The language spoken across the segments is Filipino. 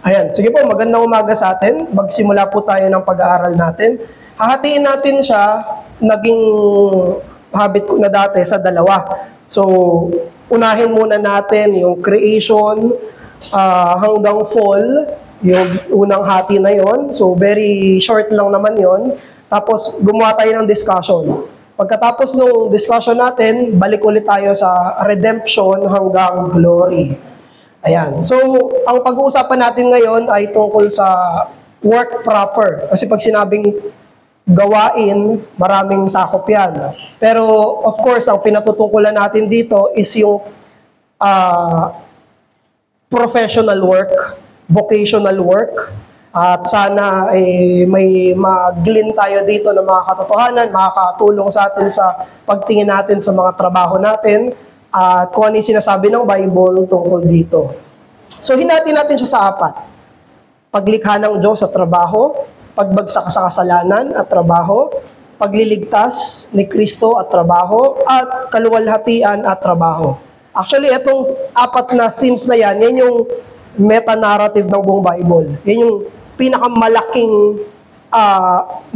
Ayan, sige po, magandang umaga sa atin. Magsimula po tayo ng pag-aaral natin. Hahatiin natin siya, naging habit ko na dati sa dalawa. So, unahin muna natin yung creation hanggang fall, yung unang hati na yon. So, very short lang naman yon. Tapos, gumawa tayo ng discussion. Pagkatapos ng discussion natin, balik ulit tayo sa redemption hanggang glory. Ayan. So, ang pag-uusapan natin ngayon ay tungkol sa work proper. Kasi pag sinabing gawain, maraming sakop yan. Pero, of course, ang pinatutungkulan natin dito is yung professional work, vocational work. At sana may mag-glean tayo dito ng mga katotohanan, makakatulong sa atin sa pagtingin natin sa mga trabaho natin, at kung ano yung sinasabi ng Bible tungkol dito. So, hinati natin siya sa 4. Paglikha ng Diyos at trabaho, pagbagsak sa kasalanan at trabaho, pagliligtas ni Kristo at trabaho, at kaluwalhatian at trabaho. Actually, itong 4 na themes na yan yung meta-narrative ng buong Bible. Yan yung pinakamalaking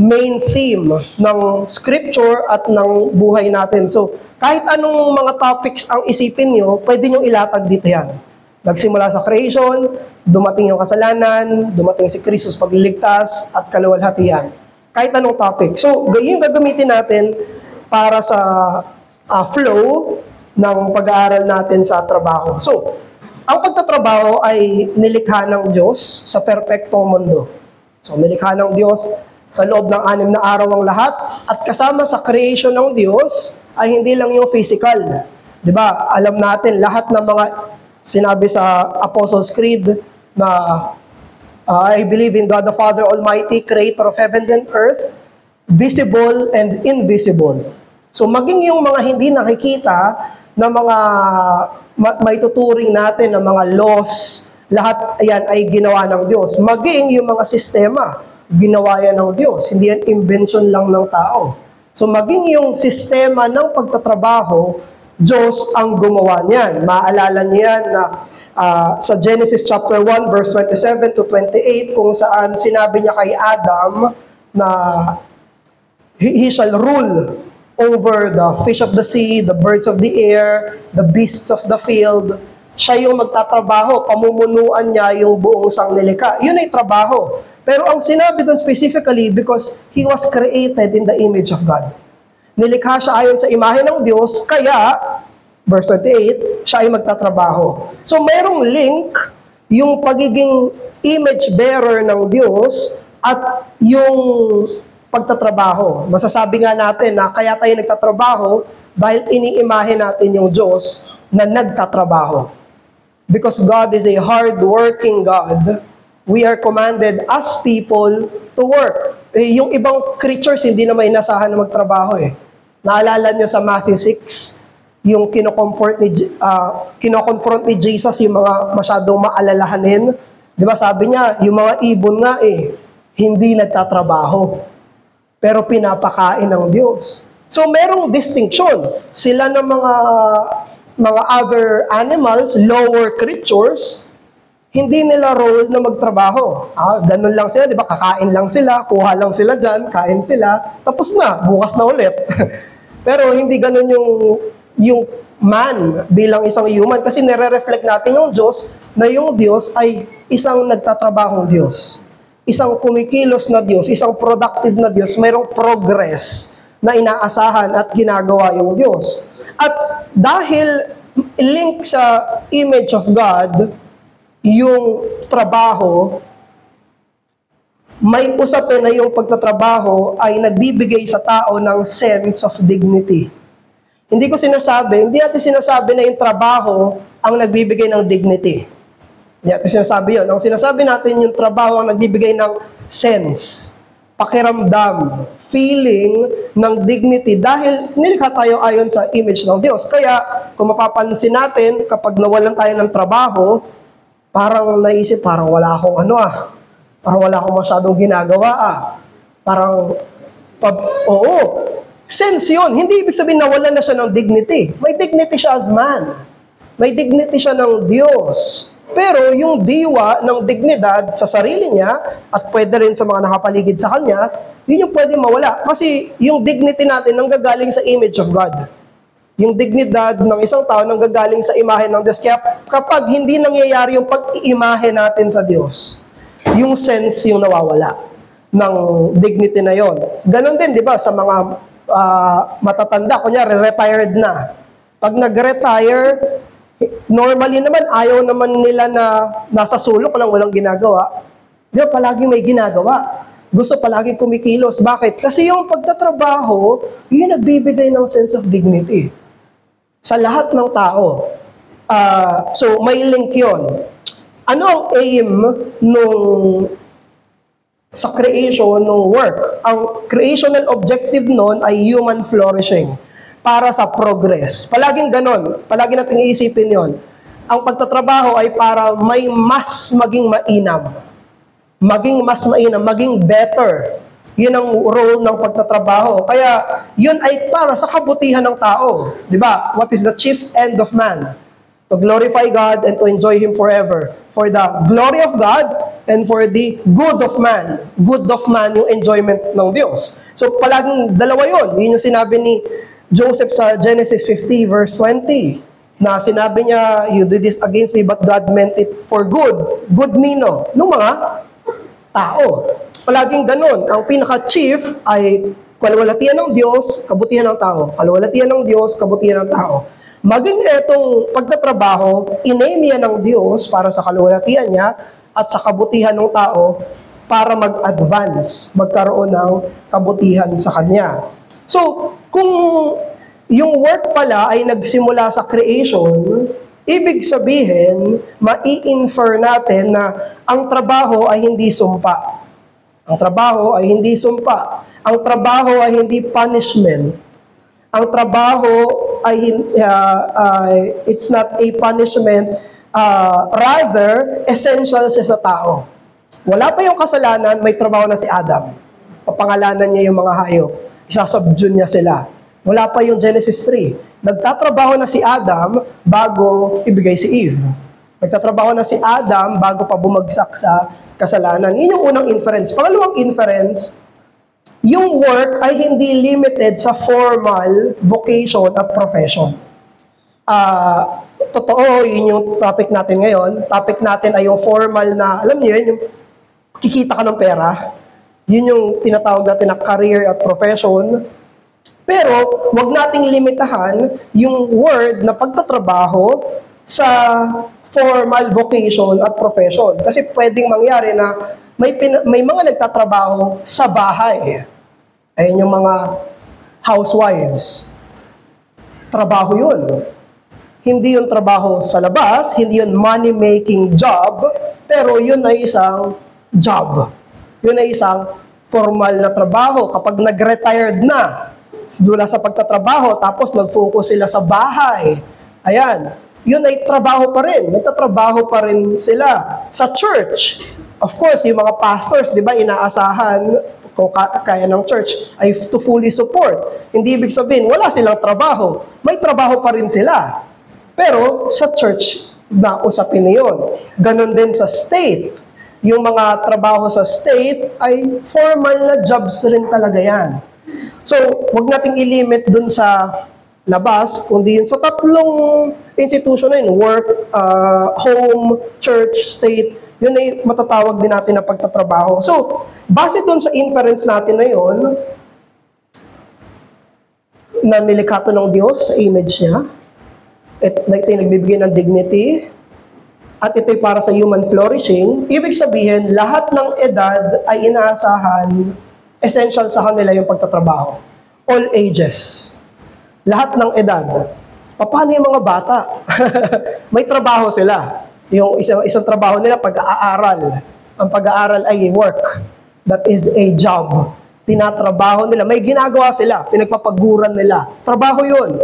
main theme ng scripture at ng buhay natin. So, kahit anong mga topics ang isipin nyo, pwede nyo ilatag dito yan. Nagsimula sa creation, dumating yung kasalanan, dumating si Kristo sa pagliligtas, at kaluwalhatian. Kahit anong topic. So, yung gagamitin natin para sa flow ng pag-aaral natin sa trabaho. So, ang pagtatrabaho ay nilikha ng Diyos sa perpektong mundo. So, nilikha ng Diyos sa loob ng 6 na araw ang lahat, at kasama sa creation ng Diyos ay hindi lang yung physical. Diba? Alam natin, lahat ng mga sinabi sa Apostles' Creed na I believe in God the Father Almighty, creator of heaven and earth, visible and invisible. So, maging yung mga hindi nakikita na mga may tuturing natin ng mga laws, lahat yan ay ginawa ng Diyos. Maging yung mga sistema, ginawa yan ng Diyos. Hindi yan invention lang ng tao. So maging yung sistema ng pagtatrabaho, Diyos ang gumawa niyan. Maalala niyan na sa Genesis chapter 1 verse 27 to 28 kung saan sinabi niya kay Adam na he shall rule over the fish of the sea, the birds of the air, the beasts of the field. Siya yung magtatrabaho, pamumunuan niya yung buong sanglilikha. Yun ay trabaho. Pero ang sinabi doon specifically, because he was created in the image of God. Nilikha siya ayon sa imahe ng Diyos, kaya, verse 28, siya ay magtatrabaho. So mayroong link yung pagiging image bearer ng Diyos at yung pagtatrabaho. Masasabi nga natin na kaya tayo nagtatrabaho dahil iniimahe natin yung Diyos na nagtatrabaho. Because God is a hard-working God, we are commanded as people to work. Yung ibang creatures, hindi na may inasahan na magtrabaho eh. Naalala nyo sa Matthew 6, yung kinoconfront ni Jesus yung mga masyadong maalalahanin. Di ba sabi niya, yung mga ibon nga hindi nagtatrabaho, pero pinapakain ng Diyos. So merong distinction. Sila ng mga other animals, lower creatures, hindi nila role na magtrabaho. Ganun lang sila, di ba? Kakain lang sila, kuha lang sila dyan, kain sila, tapos na, bukas na ulit. Pero hindi ganun yung man bilang isang human, kasi nire-reflect natin yung Diyos, na yung Diyos ay isang nagtatrabahong Diyos. Isang kumikilos na Diyos, isang productive na Diyos, mayroong progress na inaasahan at ginagawa yung Diyos. At dahil link sa image of God, yung trabaho, may usapin na yung pagtatrabaho ay nagbibigay sa tao ng sense of dignity. Hindi natin sinasabi na yung trabaho ang nagbibigay ng dignity. Hindi natin sinasabi yun. Ang sinasabi natin yung trabaho ang nagbibigay ng sense, pakiramdam, feeling ng dignity dahil nilikha tayo ayon sa image ng Diyos. Kaya kung mapapansin natin, kapag nawalan tayo ng trabaho, parang naisip, parang wala akong parang wala akong masyadong ginagawa oo, sense yun. Hindi ibig sabihin nawalan na siya ng dignity. May dignity siya as man. May dignity siya ng Diyos. Pero yung diwa ng dignidad sa sarili niya at pwede rin sa mga nakapaligid sa kanya, yun yung pwede mawala. Kasi yung dignity natin nanggagaling sa image of God. Yung dignidad ng isang tao nanggagaling sa imahe ng Diyos. Kaya kapag hindi nangyayari yung pag-iimahe natin sa Diyos, yung sense yung nawawala ng dignity na yon. Ganon din, di ba, sa mga matatanda, kunyari, retired na. Pag nag-retire, normally naman, ayaw naman nila na nasa sulok lang, walang ginagawa. Di ba, palagi may ginagawa. Gusto palagi kumikilos. Bakit? Kasi yung pagtatrabaho, yun nagbibigay ng sense of dignity sa lahat ng tao. So, may link yun. Ano ang aim sa creation ng work? Ang creational objective nun ay human flourishing para sa progress. Palaging ganon. Palagi natin iisipin yon. Ang pagtatrabaho ay para may mas maging mainam. Maging mas mainam, maging better. Yun ang role ng pagtatrabaho. Kaya, yun ay para sa kabutihan ng tao. Di ba? What is the chief end of man? To glorify God and to enjoy Him forever. For the glory of God and for the good of man. Good of man yung enjoyment ng Diyos. So, palaging dalawa yun. Yun yung sinabi ni Joseph sa Genesis 50 verse 20. Na sinabi niya, you did this against me, but God meant it for good. Good nino? Nung mga tao. Palaging ganun. Ang pinaka-chief ay kaluwalhatian ng Diyos, kabutihan ng tao. Kaluwalhatian ng Diyos, kabutihan ng tao. Maging etong pagtatrabaho, iname yan ng Diyos para sa kaluwalhatian niya at sa kabutihan ng tao para mag-advance, magkaroon ng kabutihan sa Kanya. So, kung yung work pala ay nagsimula sa creation, ibig sabihin, mai-infer natin na ang trabaho ay hindi sumpa. Ang trabaho ay hindi sumpa. Ang trabaho ay hindi punishment. Ang trabaho ay it's not a punishment, rather, essential siya sa tao. Wala pa yung kasalanan, may trabaho na si Adam. Papangalanan niya yung mga hayop. Isasubdue niya sila. Wala pa yung Genesis 3. Nagtatrabaho na si Adam bago ibigay si Eve. Nagtatrabaho na si Adam bago pa bumagsak sa kasalanan. Yun yung unang inference. Pangalawang inference, yung work ay hindi limited sa formal vocation at profession. Totoo, yun yung topic natin ngayon. Topic natin ay yung formal na, alam niyo yun, yung kikita ka ng pera. Yun yung tinatawag natin na career at profession. Pero, wag nating limitahan yung word na pagtatrabaho sa formal vocation at profession. Kasi pwedeng mangyari na may mga nagtatrabaho sa bahay. Ayun yung mga housewives. Trabaho yun. Hindi yun trabaho sa labas, hindi yun money-making job, pero yun ay isang job. Yun ay isang formal na trabaho. Kapag nag-retired na, mula sa pagtatrabaho, tapos nag-focus sila sa bahay. Ayan. Yun ay trabaho pa rin. Nagtatrabaho pa rin sila sa church. Of course, yung mga pastors, di ba, inaasahan kung kaya ng church ay to fully support. Hindi ibig sabihin, wala silang trabaho. May trabaho pa rin sila. Pero sa church, na usapin na yun. Ganon din sa state. Yung mga trabaho sa state ay formal na jobs rin talaga yan. So, wag nating ilimit dun sa labas, kundi yun sa tatlong institution na yun, work, home, church, state, yun ay matatawag din natin na pagtatrabaho. So, base dun sa inference natin na yun, na nilikha ng Diyos sa image niya, ito yung nagbibigay ng dignity, at ito'y para sa human flourishing, ibig sabihin, lahat ng edad ay inaasahan, essential sa kanila yung pagtatrabaho. All ages. Lahat ng edad. Paano yung mga bata? May trabaho sila. Yung isang trabaho nila, pag-aaral. Ang pag-aaral ay work. That is a job. Tinatrabaho nila. May ginagawa sila. Pinagpapaguran nila. Trabaho yun.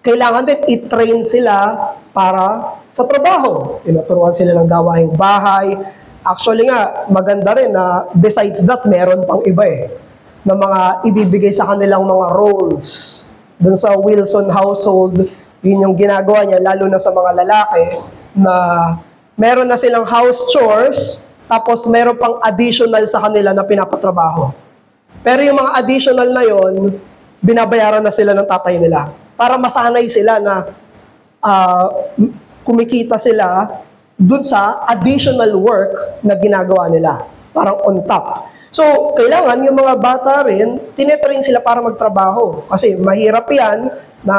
Kailangan din i-train sila para sa trabaho. Tinuturuan sila ng gawaing bahay. Actually nga, maganda rin na besides that, meron pang iba na mga ibibigay sa kanilang mga roles. Dun sa Wilson household, Yun yung ginagawa niya, lalo na sa mga lalaki, na meron na silang house chores, tapos meron pang additional sa kanila na pinapatrabaho. Pero yung mga additional na yon, binabayaran na sila ng tatay nila. Para masanay sila na kumikita sila dun sa additional work na ginagawa nila. Parang on top. So, kailangan yung mga bata rin, tinetrain sila para magtrabaho. Kasi mahirap yan na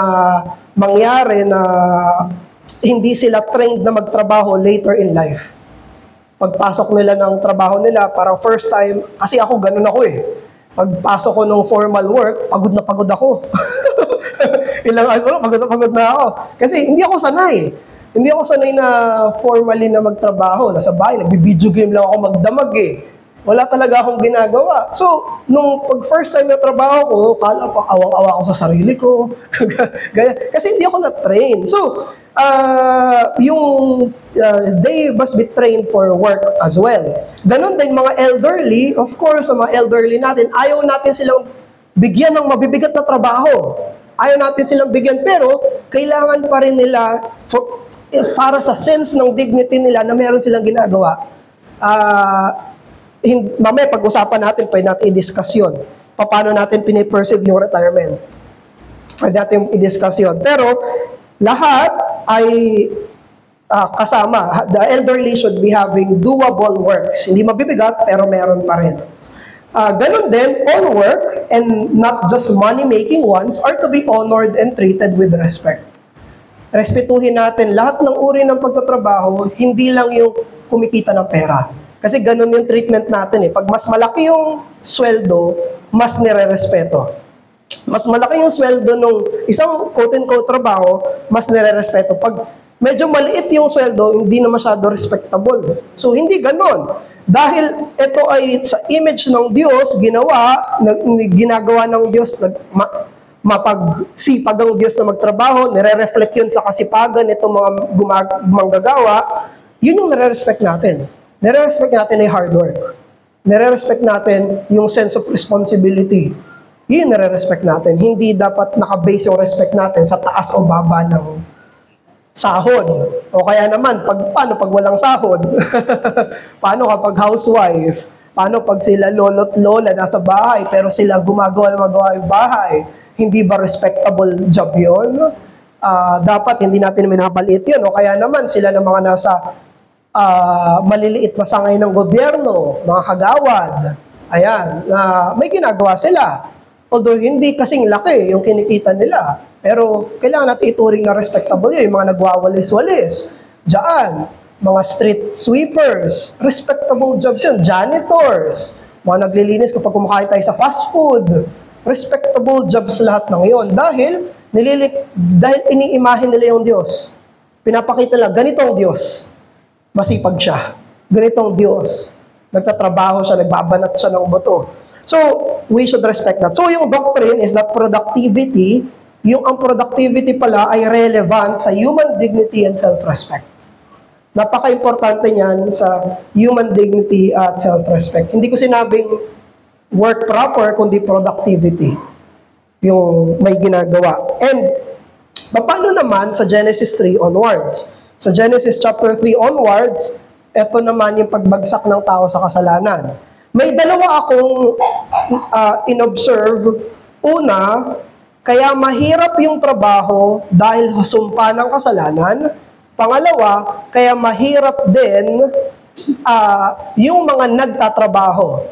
mangyari na hindi sila trained na magtrabaho later in life. Pagpasok nila ng trabaho nila, parang first time, kasi ako ganun ako eh. Pagpasok ko ng formal work, pagod na pagod ako. Ilang araw, pagod na ako. Kasi hindi ako sanay. Hindi ako sanay na formally na magtrabaho. Nasa bahay, nagbi-video game lang ako magdamag eh. Wala talaga akong ginagawa. So, nung pag first time na trabaho ko, kala pa awang-awa ako sa sarili ko. Kasi hindi ako na-train. So, they must be trained for work as well. Ganon din mga elderly, of course, sa mga elderly natin, ayaw natin silang bigyan ng mabibigat na trabaho. Ayaw natin silang bigyan, pero kailangan pa rin nila, para sa sense ng dignity nila na meron silang ginagawa. Mamaya pag-usapan natin, pwede natin i-discuss yun. Paano natin piniperceive yung retirement. Pwede natin i-discuss yun. Pero, lahat ay kasama. The elderly should be having doable works. Hindi mabibigat, pero meron pa rin. Ganon din, all work, and not just money-making ones, are to be honored and treated with respect. Respetuhin natin lahat ng uri ng pagtatrabaho, hindi lang yung kumikita ng pera. Kasi ganun yung treatment natin eh. Pag mas malaki yung sweldo, mas nire-respeto. Mas malaki yung sweldo nung isang quote-unquote trabaho, mas nire-respeto. Pag medyo maliit yung sweldo, hindi na masyado respectable. So, hindi ganun. Dahil ito ay sa image ng Diyos, ginagawa ng Diyos, mapagsipag ang Diyos na magtrabaho, nire-reflect yun sa kasipagan itong mga manggagawa, yun yung nire-respect natin. Nire-respect natin ay hard work. Nire-respect natin yung sense of responsibility. Yun nire-respect natin. Hindi dapat naka-base yung respect natin sa taas o baba ng sahod. O kaya naman, paano pag walang sahod? Paano kapag housewife? Paano pag sila lolo't lola nasa bahay pero sila gumagawa yung bahay? Hindi ba respectable job yun? Dapat hindi natin minapaliit yun. O kaya naman sila ng mga nasa maliliit na sangay ng gobyerno, mga kagawad, ayan, may ginagawa sila. Although hindi kasing laki yung kinikita nila, pero kailangan natin ituring na respectable yun, yung mga nagwawalis-walis. Diyan, mga street sweepers, respectable jobs yun, janitors, mga naglilinis kapag kumakain tayo sa fast food, respectable jobs lahat ng yun. Dahil iniimahin nila yung Diyos. Pinapakita lang, ganito ang Diyos. Masipag siya. Ganitong Diyos. Nagtatrabaho siya, nagbabanat siya ng buto. So, we should respect that. So, yung doctrine is that productivity, ang productivity pala ay relevant sa human dignity and self-respect. Napaka-importante niyan sa human dignity at self-respect. Hindi ko sinabing work proper, kundi productivity yung may ginagawa. And, paano naman sa Genesis 3 onwards? Sa Genesis chapter 3 onwards, ito naman yung pagbagsak ng tao sa kasalanan. May dalawa akong inobserve. Una, kaya mahirap yung trabaho dahil sumpa ng kasalanan. Pangalawa, kaya mahirap din yung mga nagtatrabaho.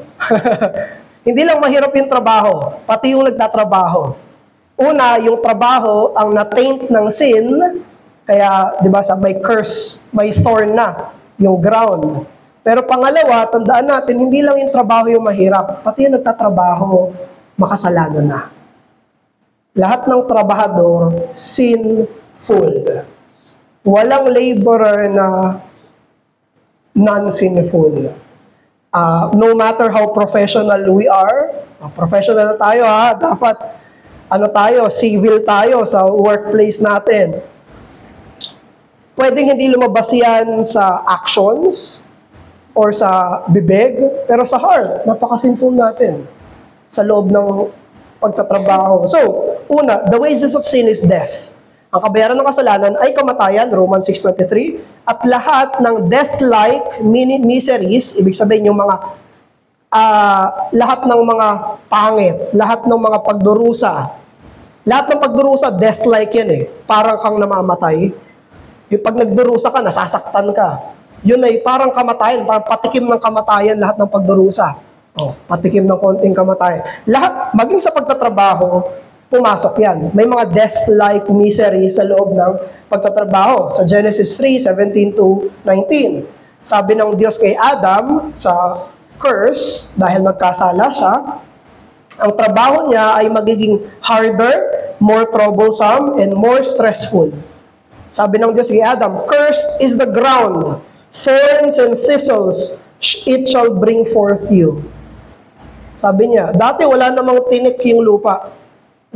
Hindi lang mahirap yung trabaho, pati yung nagtatrabaho. Una, yung trabaho ang na-taint ng sin. Kaya, di ba, may curse, may thorn na yung ground. Pero pangalawa, tandaan natin, hindi lang yung trabaho yung mahirap, pati yung nagtatrabaho, makasalanan na. Lahat ng trabahador, sinful. Walang laborer na non-sinful. No matter how professional we are, professional tayo ha, dapat, civil tayo sa workplace natin. Pwedeng hindi lumabas yan sa actions or sa bibig, pero sa heart, napaka-sinful natin sa loob ng pagtatrabaho. So, una, the wages of sin is death. Ang kabayaran ng kasalanan ay kamatayan, Romans 6:23, at lahat ng death-like miseries, ibig sabihin yung mga lahat ng mga pangit, lahat ng mga pagdurusa. Lahat ng pagdurusa, death-like yan eh. Parang kang namamatay. Yung pag nagdurusa ka, nasasaktan ka. Yun ay parang kamatayan, parang patikim ng kamatayan lahat ng pagdurusa. Oh, patikim ng konting kamatayan. Lahat, maging sa pagtatrabaho, pumasok yan. May mga death-like misery sa loob ng pagtatrabaho. Sa Genesis 3:17-19, sabi ng Diyos kay Adam sa curse, dahil nagkasala siya, ang trabaho niya ay magiging harder, more troublesome, and more stressful. Sabi ng Diyos kay Adam, "Cursed is the ground, thorns and thistles it shall bring forth you." Sabi niya, dati wala namang tinik yung lupa.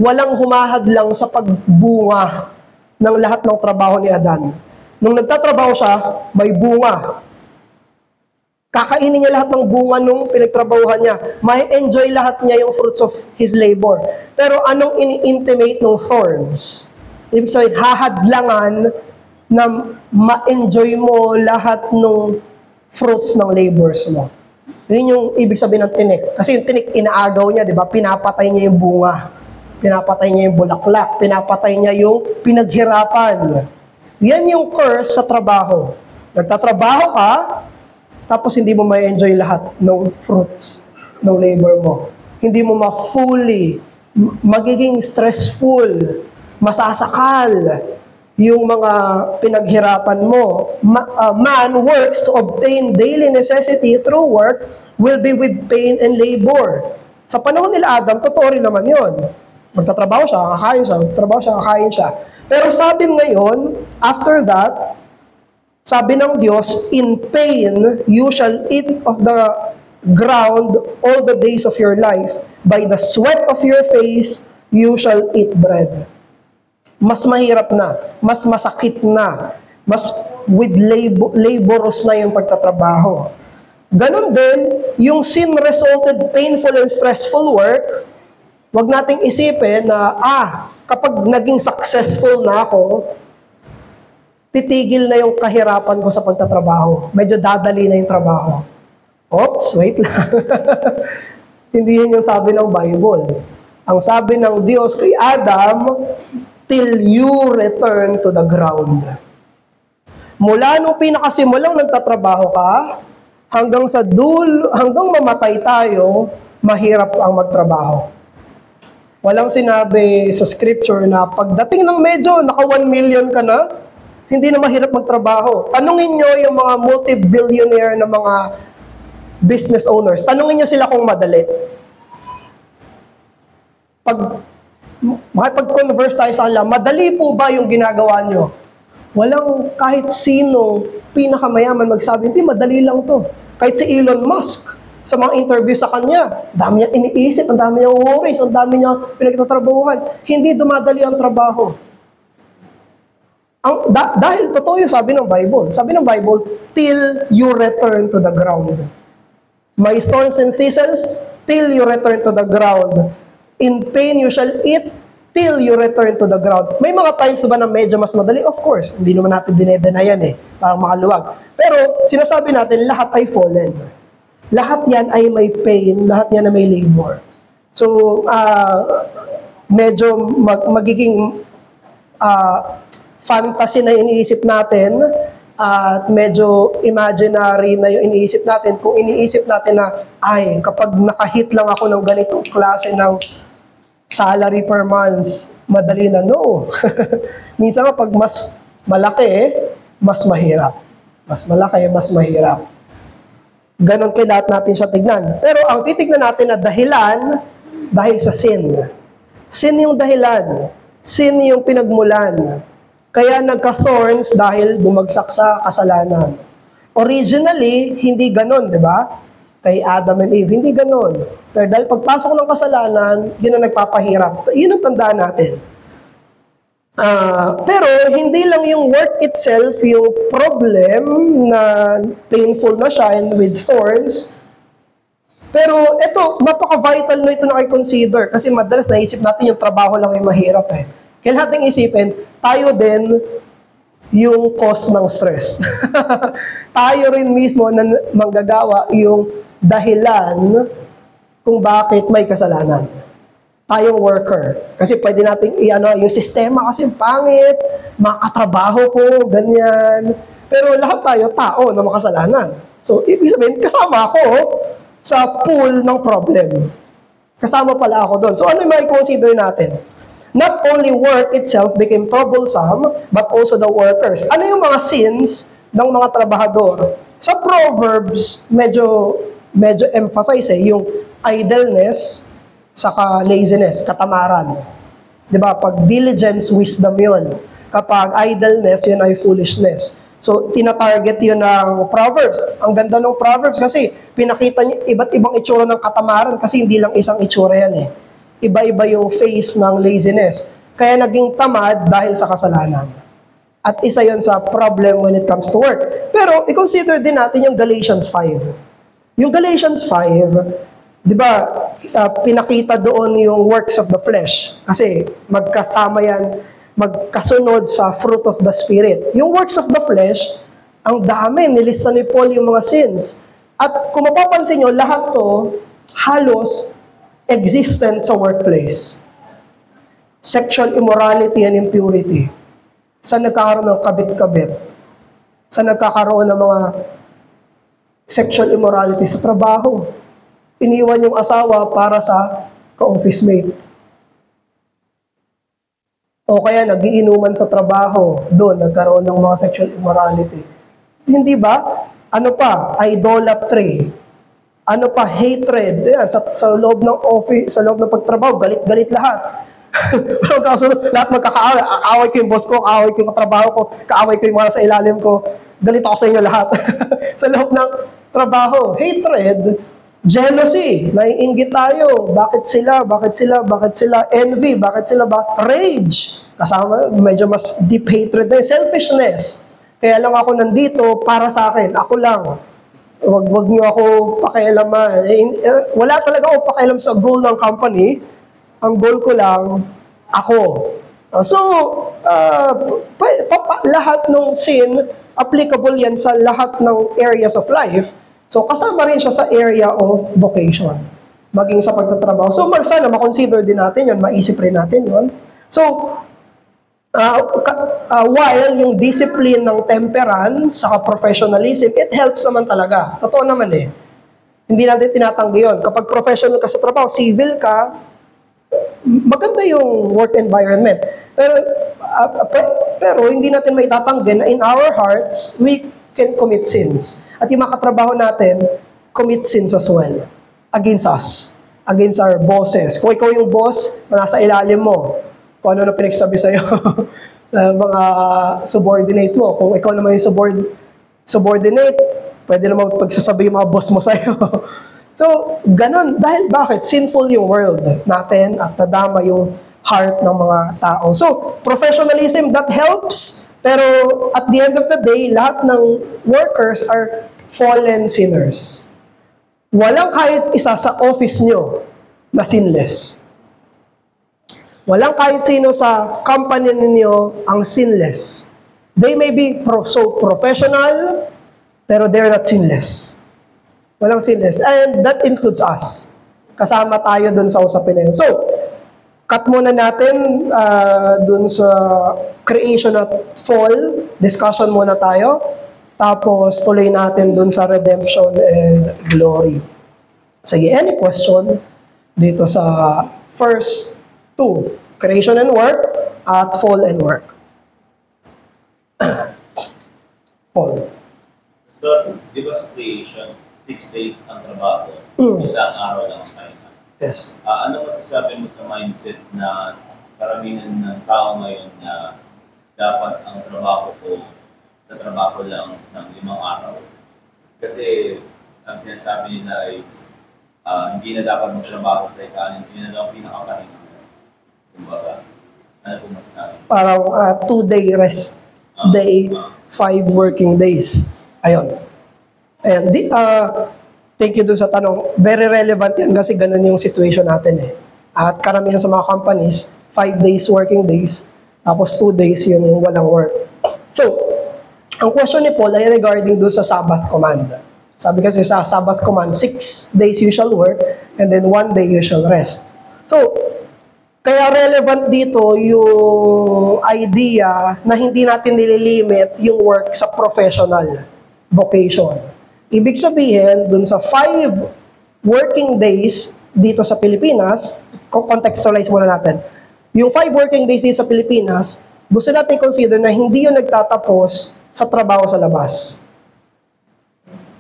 Walang humahadlang sa pagbunga ng lahat ng trabaho ni Adan. Nung nagtatrabaho siya, may bunga. Kakainin niya lahat ng bunga nung pinagtrabahuhan niya. May enjoy lahat niya yung fruits of his labor. Pero anong ini-intimate ng thorns? Ibig sabihin, hahadlangan na ma-enjoy mo lahat ng fruits ng labors mo. Yun yung ibig sabihin ng tinik. Kasi yung tinik, inaagaw niya, di ba? Pinapatay niya yung bunga. Pinapatay niya yung bulaklak. Pinapatay niya yung pinaghirapan. Yan yung curse sa trabaho. Nagtatrabaho ka, tapos hindi mo ma-enjoy lahat ng fruits ng labor mo. Hindi mo ma-fully, magiging stressful, masasakal yung mga pinaghirapan mo. Man works to obtain daily necessity through work will be with pain and labor. Sa panahon nila Adam, totoo rin naman yun. Magtatrabaho siya, kakain siya, magtatrabaho siya, kakain siya. Pero sa atin ngayon, after that, sabi ng Diyos, "In pain you shall eat of the ground all the days of your life. By the sweat of your face you shall eat bread." Mas mahirap na, mas masakit na, mas with laborious na yung pagtatrabaho. Ganon din, yung sin-resulted painful and stressful work, wag nating isipin na, kapag naging successful na ako, titigil na yung kahirapan ko sa pagtatrabaho. Medyo dadali na yung trabaho. Oops, wait lang. Hindi yun yung sabi ng Bible. Ang sabi ng Diyos kay Adam, "Till you return to the ground." Mula nung pinakasimulang nagtatrabaho ka, hanggang sa hanggang mamatay tayo, mahirap ang magtrabaho. Walang sinabi sa scripture na pagdating ng medyo, naka 1 million ka na, hindi na mahirap magtrabaho. Tanungin nyo yung mga multi-billionaire na mga business owners. Tanungin nyo sila kung madali. Makipag-converse tayo sa kanila, madali po ba yung ginagawa nyo? Walang kahit sino pinakamayaman magsabi, hindi, madali lang to. Kahit si Elon Musk, sa mga interview sa kanya, dami niya iniisip, ang dami niya worries, ang dami niya pinagtatrabahuhan. Hindi dumadali ang trabaho. Dahil totoo yung sabi ng Bible. Sabi ng Bible, "Till you return to the ground." May thorns and thistles, till you return to the ground. In pain you shall eat, till you return to the ground. May mga times ba na medyo mas madali? Of course, hindi naman natin dinedena yan parang makaluwag. Pero sinasabi natin, lahat ay fallen. Lahat yan ay may pain, lahat yan ay may labor. So, medyo magiging fantasy na iniisip natin at medyo imaginary na yung iniisip natin kung iniisip natin na kapag nakahit lang ako ng ganitong klase ng salary per month, madali na. No. Minsan pag mas malaki, mas mahirap. Mas malaki, mas mahirap. Ganon kay lahat natin siya tignan. Pero ang titignan natin na dahilan, dahil sa sin. Sin yung dahilan. Sin yung pinagmulan. Kaya nagka-thorns dahil bumagsak sa kasalanan. Originally, hindi ganon, di ba? Kay Adam and Eve, hindi ganon. Pero dahil pagpasok ng kasalanan, yun ang nagpapahirap. Yun ang tandaan natin. Pero hindi lang yung work itself, yung problem na painful na siya and with thorns. Pero ito, napaka-vital na ito na i-consider. Kasi madalas naisip natin yung trabaho lang ay mahirap Kaya natin isipin, tayo din yung cause ng stress. Tayo rin mismo na manggagawa yung dahilan kung bakit may kasalanan. Tayong worker. Kasi pwede natin yung sistema kasi pangit, makatrabaho ko, ganyan. Pero lahat tayo tao na makasalanan. So, ibig sabihin, kasama ako sa pool ng problem. Kasama pala ako doon. So, ano yung mai-consider natin? Not only work itself became troublesome, but also the workers. Ano yung mga sins ng mga trabahador? Sa Proverbs, medyo emphasize yung idleness, saka laziness, katamaran. 'Di ba? Pag diligence, wisdom 'yun. Kapag idleness, 'yun ay foolishness. So, tina-target 'yun ng Proverbs. Ang ganda ng Proverbs kasi pinakita niya iba't ibang itsura ng katamaran kasi hindi lang isang itsura 'yan eh. Iba-iba yung face ng laziness. Kaya naging tamad dahil sa kasalanan. At isa 'yon sa problem when it comes to work. Pero i-consider din natin yung Galatians 5. Yung Galatians 5, 'di ba, pinakita doon yung works of the flesh. Kasi magkasama yan, magkasunod sa fruit of the Spirit. Yung works of the flesh, ang dami, nilista ni Paul yung mga sins. At kung mapapansin nyo, lahat to halos existent sa workplace. Sexual immorality and impurity. Saan nagkakaroon ng kabit-kabit? Saan nagkakaroon ng mga sexual immorality? Sa trabaho. Iniwan yung asawa para sa ka-office mate. O kaya nagiinuman sa trabaho, doon nagkaroon ng mga sexual immorality. Hindi ba? Ano pa? Idolatry. Ano pa? Hatred. Yan, sa loob ng office, sa loob ng pagtrabaho, galit-galit lahat. Lahat magkakaaway. Kaaway ko yung boss ko, kaaway ko yung katrabaho ko, kaaway ko yung mga sa ilalim ko. Galit ako sa inyo lahat. Sa loob ng trabaho, hatred. Jealousy, naiinggit tayo. Bakit sila? Bakit sila? Bakit sila? Envy, bakit sila ba? Rage, kasama, medyo mas deep hatred na. Selfishness, kaya lang ako nandito para sa akin. Ako lang. Wag niyo ako pakialaman. Wala talaga ako pakialam sa goal ng company. Ang goal ko lang, ako. So, lahat ng sin, applicable yan sa lahat ng areas of life. So, kasama rin siya sa area of vocation, maging sa pagtatrabaho. So, sana makonsider din natin yun, maisip rin natin yun. So, while yung discipline ng temperance saka professionalism, it helps naman talaga. Totoo naman eh. Hindi natin tinatanggi yun. Kapag professional ka sa trabaho, civil ka, maganda yung work environment. Pero hindi natin maitatanggi na in our hearts, we can commit sins. At yung mga katrabaho natin, commit sins as well. Against us. Against our bosses. Kung ikaw yung boss, nasa ilalim mo. Kung ano na pinagsabi sa'yo sa mga subordinates mo. Kung ikaw naman yung subordinate, pwede naman pagsasabi yung mga boss mo sa'yo. So, ganun. Dahil bakit? Sinful yung world natin at nadama yung heart ng mga tao. So, professionalism, that helps. Pero at the end of the day, lahat ng workers are fallen sinners. Walang kahit isa sa office nyo na sinless. Walang kahit sino sa company ninyo ang sinless. They may be so professional, pero they're not sinless. Walang sinless. And that includes us. Kasama tayo dun sa usapin na yun. So, cut muna natin dun sa creation at fall. Discussion muna tayo. Tapos, tuloy natin dun sa redemption and glory. Sige, any question dito sa first two? Creation and work at fall and work. Paul. So, di ba sa creation, 6 days ang trabaho, isang araw lang ang pahinga. Yes. Ano masasabi mo sa mindset na karamihan ng tao ngayon na dapat ang trabaho ko sa trabaho lang ng 5 araw? Kasi ang sinasabi nila is hindi na dapat magtrabaho sa ikanin, hindi na daw pinakapahinga. Kumbaga, ano po masasabi? Parang 2-day rest day, 5 working days. Ayun. And thank you dun sa tanong. Very relevant yan kasi ganun yung situation natin eh. At karamihan sa mga companies, 5 days working days, tapos 2 days yung walang work. So, ang question ni Paul ay regarding doon sa Sabbath command. Sabi kasi sa Sabbath command, 6 days you shall work, and then 1 day you shall rest. So, kaya relevant dito yung idea na hindi natin nililimit yung work sa professional vocation. Ibig sabihin, dun sa 5 working days dito sa Pilipinas, contextualize muna natin, yung 5 working days dito sa Pilipinas, gusto natin consider na hindi yung nagtatapos sa trabaho sa labas.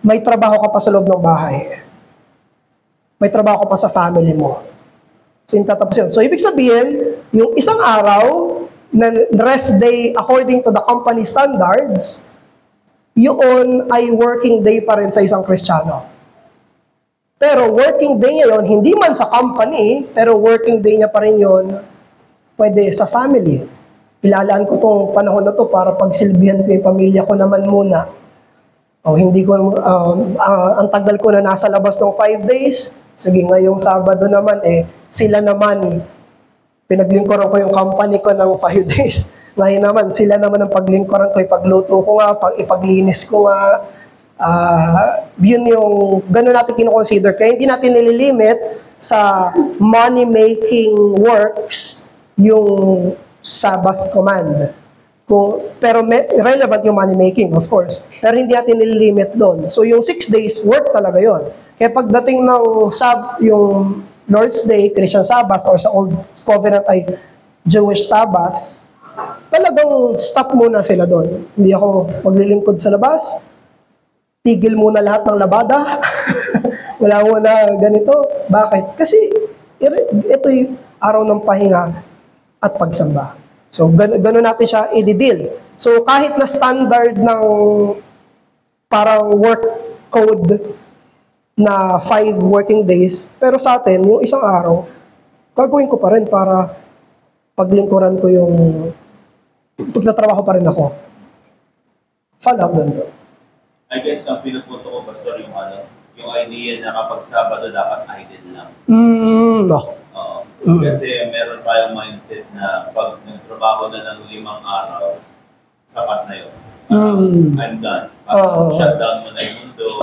May trabaho ka pa sa loob ng bahay. May trabaho ka pa sa family mo. So, yung tatapos yun. So, ibig sabihin, yung isang araw na rest day according to the company standards, yun ay working day pa rin sa isang Kristiyano. Pero working day niya yun, hindi man sa company, pero working day niya pa rin yun, pwede sa family. Ilalaan ko tong panahon na to para pagsilbihan ko yung pamilya ko naman muna. O, hindi ko, ang tagal ko na nasa labas ng 5 days, sige ngayong Sabado naman, sila naman, pinaglingkuran ko yung company ko ng 5 days. Ngayon naman, sila naman ang paglingkuran ko, ipagluto ko nga, ipaglinis ko nga. Yun yung, gano'n natin kinoconsider. Kaya hindi natin nililimit sa money-making works yung Sabbath command. Pero relevant yung money-making, of course. Pero hindi natin nililimit doon. So yung 6 days, work talaga yon. Kaya pagdating ng yung Lord's Day, Christian Sabbath, or sa Old Covenant ay Jewish Sabbath, talagang stop muna sila doon. Hindi ako maglilingkod sa labas, tigil muna lahat ng labada, wala muna ganito. Bakit? Kasi ito'y araw ng pahinga at pagsamba. So, gano'n natin siya i-deal. So, kahit na standard ng parang work code na 5 working days, pero sa atin, yung isang araw, gagawin ko pa rin para paglingkuran ko yung pagtatrabaho pa rin ako. Follow up doon. I guess ang pinupunto ko, Pastor, yung idea na kapag Sabado dapat idle lang. Oo. Kasi meron tayong mindset na pag nagtrabaho na ng 5 araw, sapat na yun. I'm done. Shut down mo na yung mundo.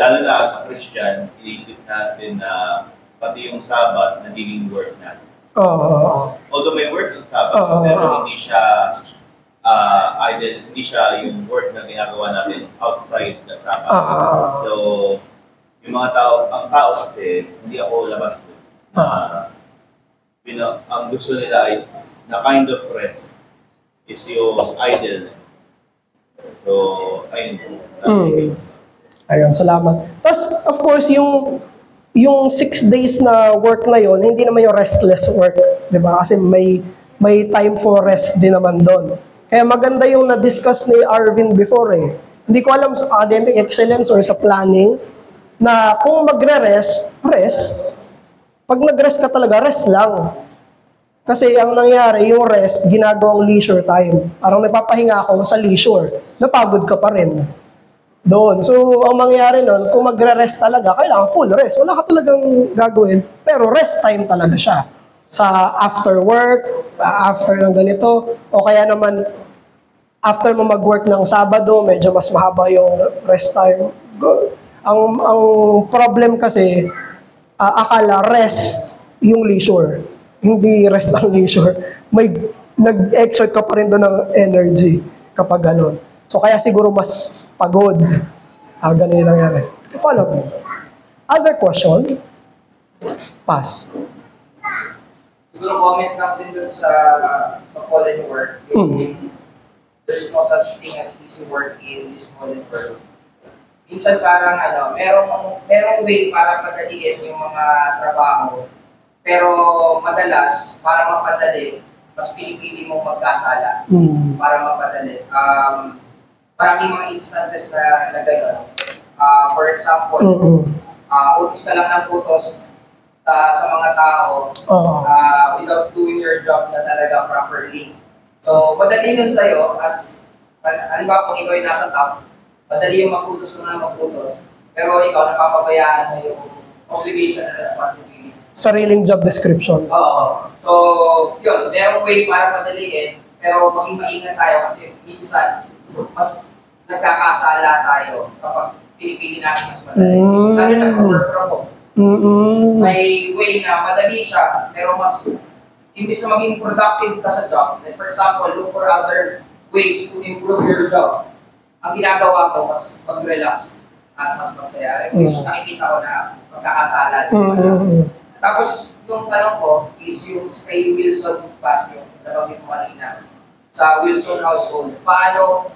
Lalo na sa Christian, inisip natin na pati yung Sabbath nagiging work natin. Although may work yung Sabbath, pero hindi siya idle, hindi siya yung work na ginagawa natin outside the Sabbath. So, yung mga tao, ang tao kasi, hindi ako labas doon. Ang gusto nila is, na kind of rest, is yung idleness. So, ayun po. Ayun, salamat. Tapos, of course, yung 6 days na work na yon, hindi naman yung restless work, di ba? Kasi may time for rest din naman doon. Kaya maganda yung na-discuss ni Arvin before eh. Hindi ko alam sa academic excellence or sa planning, na kung magre-rest, rest. Pag nag-rest ka talaga, rest lang. Kasi ang nangyari, yung rest, ginagawang leisure time. Parang nagpapahinga ako sa leisure. Napagod ka pa rin doon. So, ang mangyari nun, kung magre-rest talaga, kailangan full rest. Wala ka talagang gagawin. Pero rest time talaga siya. Sa after work, after ng ganito, o kaya naman, after mo mag-work ng Sabado, medyo mas mahaba yung rest time. Ang problem kasi, akala rest yung leisure. Hindi rest ang leisure. May nag-exert ka pa rin doon ng energy kapag gano'n. So, kaya siguro mas pagod. Ganun yung nangyari. Follow me. Other question? Pass. Siguro comment lang din dun sa college work. There's no such thing as easy work in this college work. Minsan parang merong way para padaliin yung mga trabaho. Pero madalas, para mapadali, mas pinipili mong magkasala para mapadali. Maraming mga instances na gano'n. For example, utos ka lang ng utos sa mga tao without doing your job na talaga properly. So, madali yun sa'yo halimbawa kung ikaw ay nasa top, madali yung mag-utos mo na mag-utos, pero ikaw napapabayaan mo yung obligation and responsibilities. Sariling job description. Oo. So, yun, merong way para madaliin, pero maging maingat tayo kasi minsan, mas nagkakasala tayo kapag pinipili natin mas madali. Lalo na kung work from home. May way na madali siya, pero mas, imbis na maging productive ka sa job, like for example, look for other ways to improve your job. Ang ginagawa ko, mas mag-relax at mas masaya. Which nakikita ko na magkakasala. Tapos, yung tanong ko is yung kay Wilson Pass, yung nabanggit mo kanina, sa Wilson household. Paano,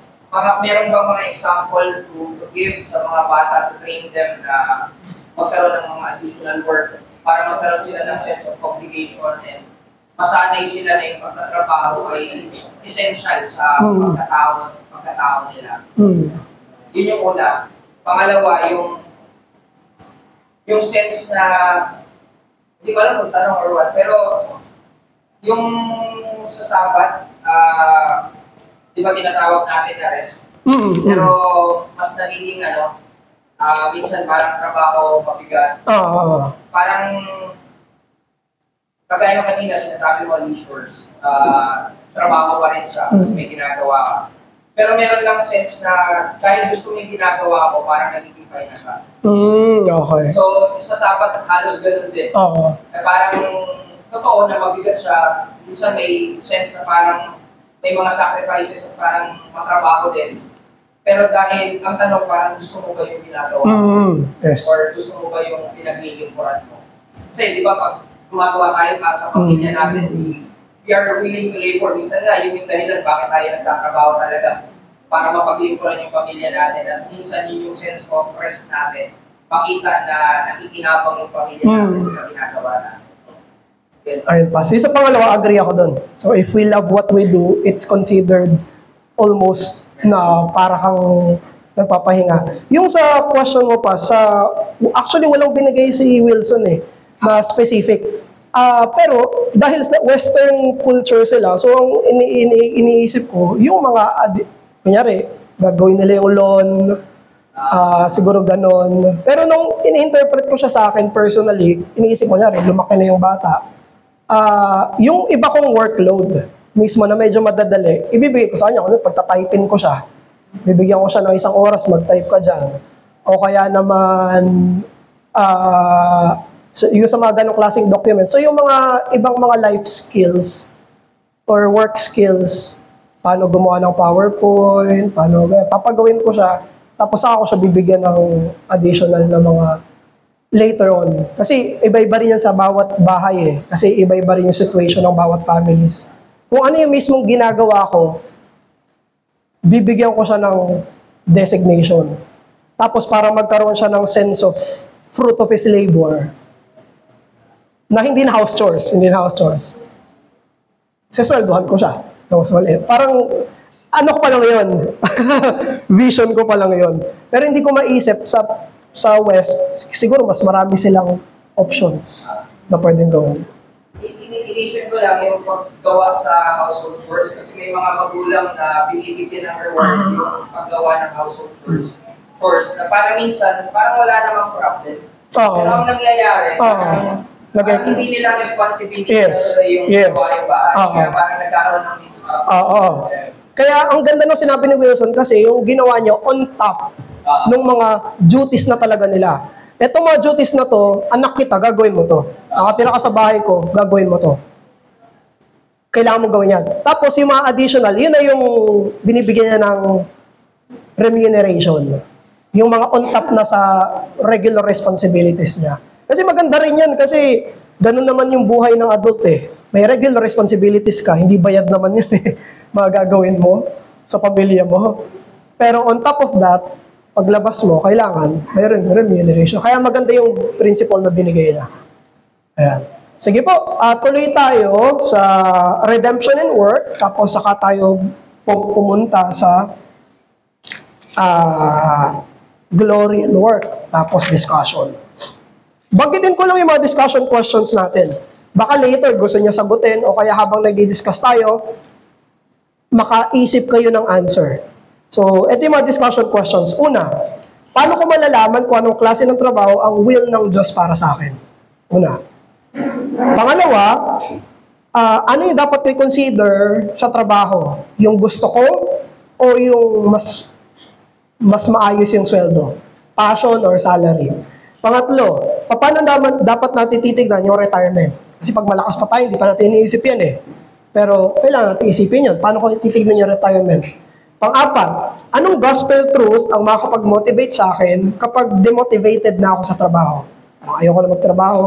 meron bang mga example to give sa mga bata to train them na magkaroon ng mga additional work para magkaroon sila ng sense of obligation and masanay sila na yung pagtatrabaho ay essential sa pagkatao nila. Yun yung una. Pangalawa, yung sense na hindi ko alam kung tanong or what, pero yung sa Sabat, di ba tinatawag natin na rest? Pero mas nagiging minsan parang trabaho mabigat. Parang kagaya ng kanina sinasabi mo leisures, trabaho pa rin siya kasi may ginagawa ka. Pero meron lang sense na dahil gusto mo yung ginagawa ko, parang nagiging na ka. Okay. So, sa Sabat, halos ganun din. Parang totoo na mabigat siya. Minsan may sense na parang may mga sacrifices at parang matrabaho din. Pero dahil ang tanong parang gusto mo ba yung ginagawa mo? Yes. Or gusto mo ba yung pinaglilingkuran mo? Kasi di ba pag gumagawa tayo para sa pamilya natin, we are willing to labor. Minsan nga, yun yung dahilan bakit tayo nagtatrabaho talaga para mapaglingkuran yung pamilya natin. At minsan yun yung sense of rest natin. Makita na nakikinabang yung pamilya natin sa ginagawa natin. Ayun pa. So, sa pangalawa, agree ako dun. So, if we love what we do, it's considered almost na para kang nagpapahinga. Yung sa question mo pa, actually, walang binigay si Wilson na specific. Pero, dahil sa Western culture sila, so, ang iniisip ko, yung mga, kunyari, gagawin nila yung loan, siguro ganon. Pero nung in-interpret ko siya sa akin personally, iniisip ko niya lumaki na yung bata. Yung iba kong workload, mismo na medyo madadali, ibibigay ko sa kanya. Kung pagtatypin ko siya, bibigyan ko siya ng 1 oras, mag-type ka dyan. O kaya naman, yung sa mga ganong klaseng documents. So yung mga ibang mga life skills or work skills, paano gumawa ng PowerPoint, papagawin ko siya. Tapos saka ko siya bibigyan ng additional na mga later on. Kasi iba-iba rin yan sa bawat bahay Kasi iba-iba rin yung situation ng bawat families. Kung ano yung mismong ginagawa ko, bibigyan ko siya ng designation. Tapos para magkaroon siya ng sense of fruit of his labor, na hindi na house chores. Sesweldohan ko siya. Parang, ano ko pa lang yun. Vision ko pa lang yun. Pero hindi ko maisip sa West, siguro mas marami silang options na pwedeng gawin. Inisip ko lang yung paggawa sa household chores kasi may mga magulang na binibigyan ng reward yung paggawa ng household chores na para minsan, parang wala namang problem. Pero ang nangyayari, parang hindi nila responsibility yung gawa yung bahay. Kaya parang nagkaroon ng mix-up. Kaya ang ganda ng sinabi ni Wilson kasi yung ginawa niya on top ng mga duties na talaga nila. Etong mga duties na to, anak kita, gagawin mo to. Nakatira ka sa bahay ko, gagawin mo to. Kailangan mo gawin yan. Tapos yung mga additional, yun na yung binibigyan niya ng remuneration. Yung mga on top na sa regular responsibilities niya. Kasi maganda rin yan kasi ganun naman yung buhay ng adult May regular responsibilities ka, hindi bayad naman yun magagawin mo sa pamilya mo. Pero on top of that, paglabas mo, kailangan may remuneration. Kaya maganda yung principle na binigay niya. Ayan. Sige po, tuloy tayo sa redemption and work, tapos saka tayo pumunta sa glory and work, tapos discussion. Banggitin ko lang yung mga discussion questions natin. Baka later gusto niya sagutin o kaya habang nag-discuss tayo, makaisip kayo ng answer. So, ito yung mga discussion questions. Una, Paano ko malalaman kung anong klase ng trabaho ang will ng Diyos para sa akin? Una. Pangalawa, ano yung dapat ko i-consider sa trabaho? Yung gusto ko o yung mas maayos yung sweldo? Passion or salary? Pangatlo, paano dapat natin titignan yung retirement? Kasi pag malakas pa tayo, hindi pa natin iniisip yan eh. Pero kailangan natin isipin yun. Paano ko titignan yung retirement? Pang-apat, anong gospel truth ang makakapag-motivate sa akin kapag demotivated na ako sa trabaho? Ayoko na magtrabaho,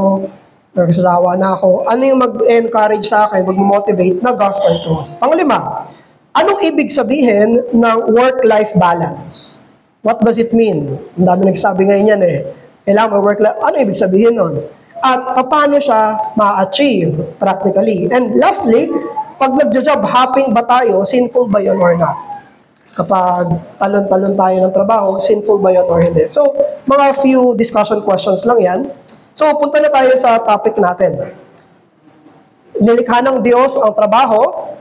nagsasawa na ako. Ano yung mag-encourage sa akin, mag-motivate na gospel truth? Pang-lima, anong ibig sabihin ng work-life balance? What does it mean? Ang dami nagsabi ngayon yan eh. Kailangan work-life, ano ibig sabihin nun? At paano siya ma-achieve practically? And lastly, pag nagja-job hopping ba tayo, sinful ba yun or not? Kapag talon-talon tayo ng trabaho, sinful ba yun or hindi? So, mga few discussion questions lang yan. So, punta na tayo sa topic natin. Nilikha ng Diyos ang trabaho,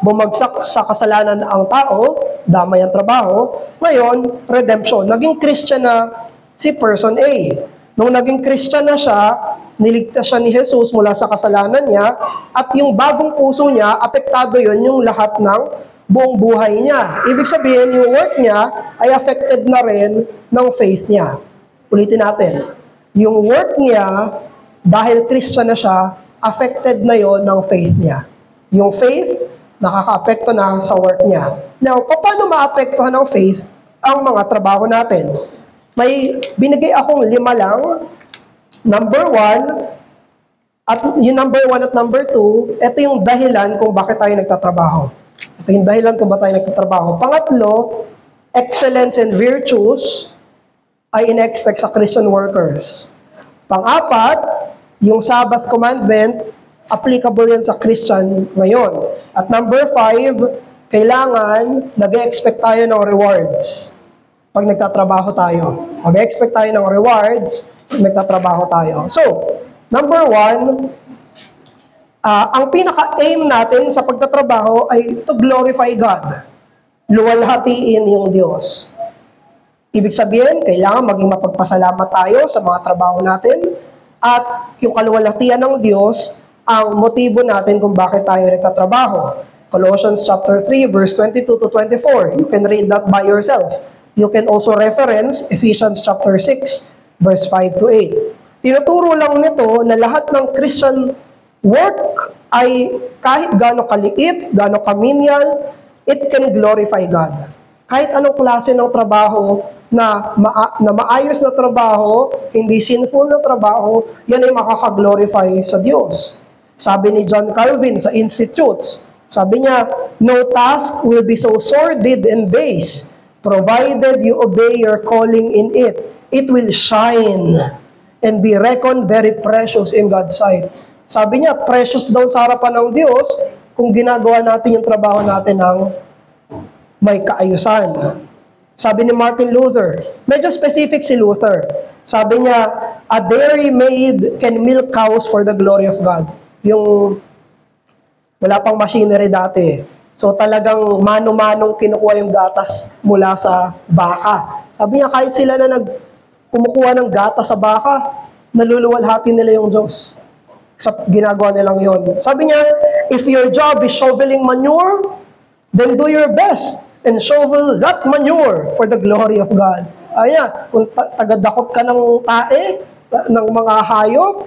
bumagsak sa kasalanan ang tao, damay ang trabaho. Ngayon, redemption. Naging Christian na si person A. Nung naging Christian na siya, niligtas siya ni Jesus mula sa kasalanan niya, at yung bagong puso niya, apektado yon yung lahat ng buong buhay niya. Ibig sabihin, yung work niya ay affected na rin ng faith niya. Ulitin natin. Yung work niya, dahil Christian na siya, affected na yon ng faith niya. Yung faith, nakaka-apekto na sa work niya. Now, paano ma-apektuhan ng faith ang mga trabaho natin? May binigay akong 5 lang. Number 1, at yung number 1 at number 2, ito yung dahilan kung bakit tayo nagtatrabaho. Ito yung dahilan kung bakit tayo nagtatrabaho. Pangatlo, excellence and virtues ay ina-expect sa Christian workers. Pang-apat, yung Sabbath commandment, applicable yan sa Christian ngayon. At number 5, kailangan nag-expect tayo ng rewards pag nagtatrabaho tayo. Mag-expect tayo ng rewards pag nagtatrabaho tayo. So, number 1, ang pinaka-aim natin sa pagtatrabaho ay to glorify God. Luwalhatiin yung Diyos. Ibig sabihin, kailangan maging mapagpasalamat tayo sa mga trabaho natin at yung kaluwalhatian ng Diyos ang motibo natin kung bakit tayo nagtatrabaho. Colossians chapter 3, verse 22 to 24. You can read that by yourself. You can also reference Ephesians chapter 6, verse 5 to 8. Tinuturo lang nito na lahat ng Christian work ay kahit gaano kaliit, gaano kaminial, it can glorify God. Kahit anong klase ng trabaho na maayos na trabaho, hindi sinful na trabaho, yan ay makaka-glorify sa Diyos. Sabi ni John Calvin sa Institutes, sabi niya, no task will be so sordid and base, provided you obey your calling in it. It will shine and be reckoned very precious in God's sight. Sabi niya, precious daw sa harapan ng Diyos kung ginagawa natin yung trabaho natin ng may kaayusan. Sabi ni Martin Luther, medyo specific si Luther. Sabi niya, a dairy maid can milk cows for the glory of God. Yung wala pang machinery dati. So talagang mano-manong kinukuha yung gatas mula sa baka. Sabi niya, kahit sila na kumukuha ng gatas sa baka, naluluwalhati nila yung Diyos. Ginagawa nilang yon. Sabi niya, if your job is shoveling manure, then do your best and shovel that manure for the glory of God. Ayan, kung tagadakot ka ng tae, ng mga hayop,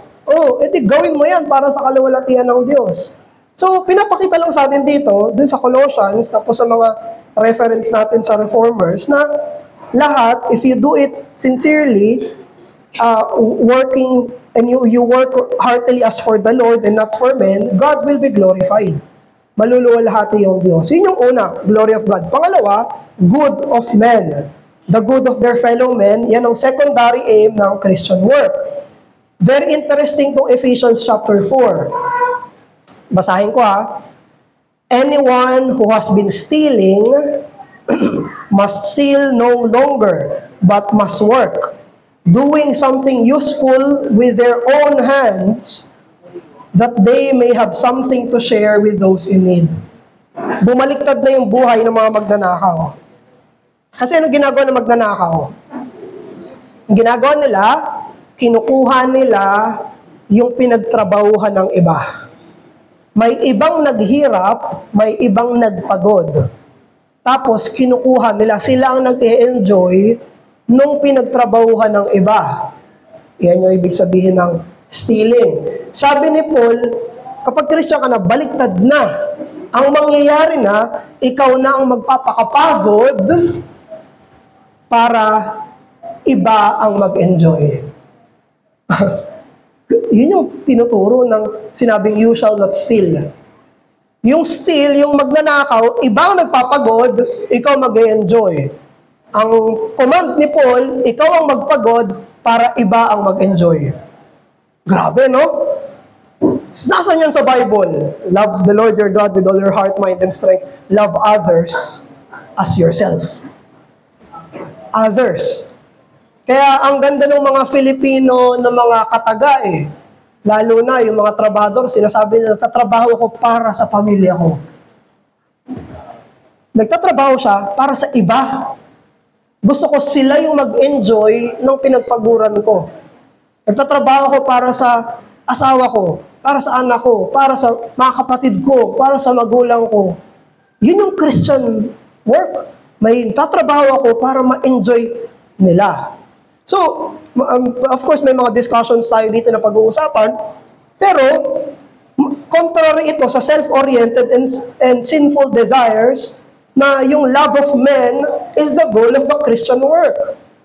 edi gawin mo yan para sa kaluwalhatian ng Diyos. So, pinapakita lang sa atin dito, dun sa Colossians, tapos sa mga reference natin sa Reformers, na lahat, if you do it sincerely, working, and you work heartily as for the Lord and not for men, God will be glorified. Maluluwalhati yung Diyos. Yun yung una, glory of God. Pangalawa, good of men. The good of their fellow men, yan ang secondary aim ng Christian work. Very interesting tong Ephesians chapter 4. Basahin ko ha. Anyone who has been stealing must steal no longer, but must work, doing something useful with their own hands, that they may have something to share with those in need. Bumaliktad na yung buhay ng mga magnanakaw. Kasi ano ginagawa ng magnanakaw? Ang ginagawa nila, kinukuha nila yung pinagtrabahuhan ng iba. May ibang naghirap, may ibang nagpagod. Tapos kinukuha nila, sila ang nag-e-enjoy nung pinagtrabahuhan ng iba. Yan yung ibig sabihin ng stealing. Sabi ni Paul, kapag Christian ka na, baliktad na. Ang mangyayari na, ikaw na ang magpapakapagod para iba ang mag-enjoy. Yun yung tinuturo ng sinabing, you shall not steal. Yung steal, yung magnanakaw, ibang nagpapagod, ikaw mag-enjoy. Ang command ni Paul, ikaw ang magpagod para iba ang mag-enjoy. Grabe, no? Nasaan yan sa Bible? Love the Lord your God with all your heart, mind, and strength. Love others as yourself. Others. Kaya ang ganda ng mga Filipino na mga kataga lalo na yung mga trabador, sinasabi nila, nagtatrabaho ako para sa pamilya ko. Nagtatrabaho siya para sa iba. Gusto ko sila yung mag-enjoy ng pinagpaguran ko. Nagtatrabaho ko para sa asawa ko, para sa anak ko, para sa mga kapatid ko, para sa magulang ko. Yun yung Christian work. May tatrabaho ako para ma-enjoy nila. So, of course, may mga discussions tayo dito na pag-uusapan, pero contrary ito sa self-oriented and sinful desires na yung love of men is the goal of the Christian work.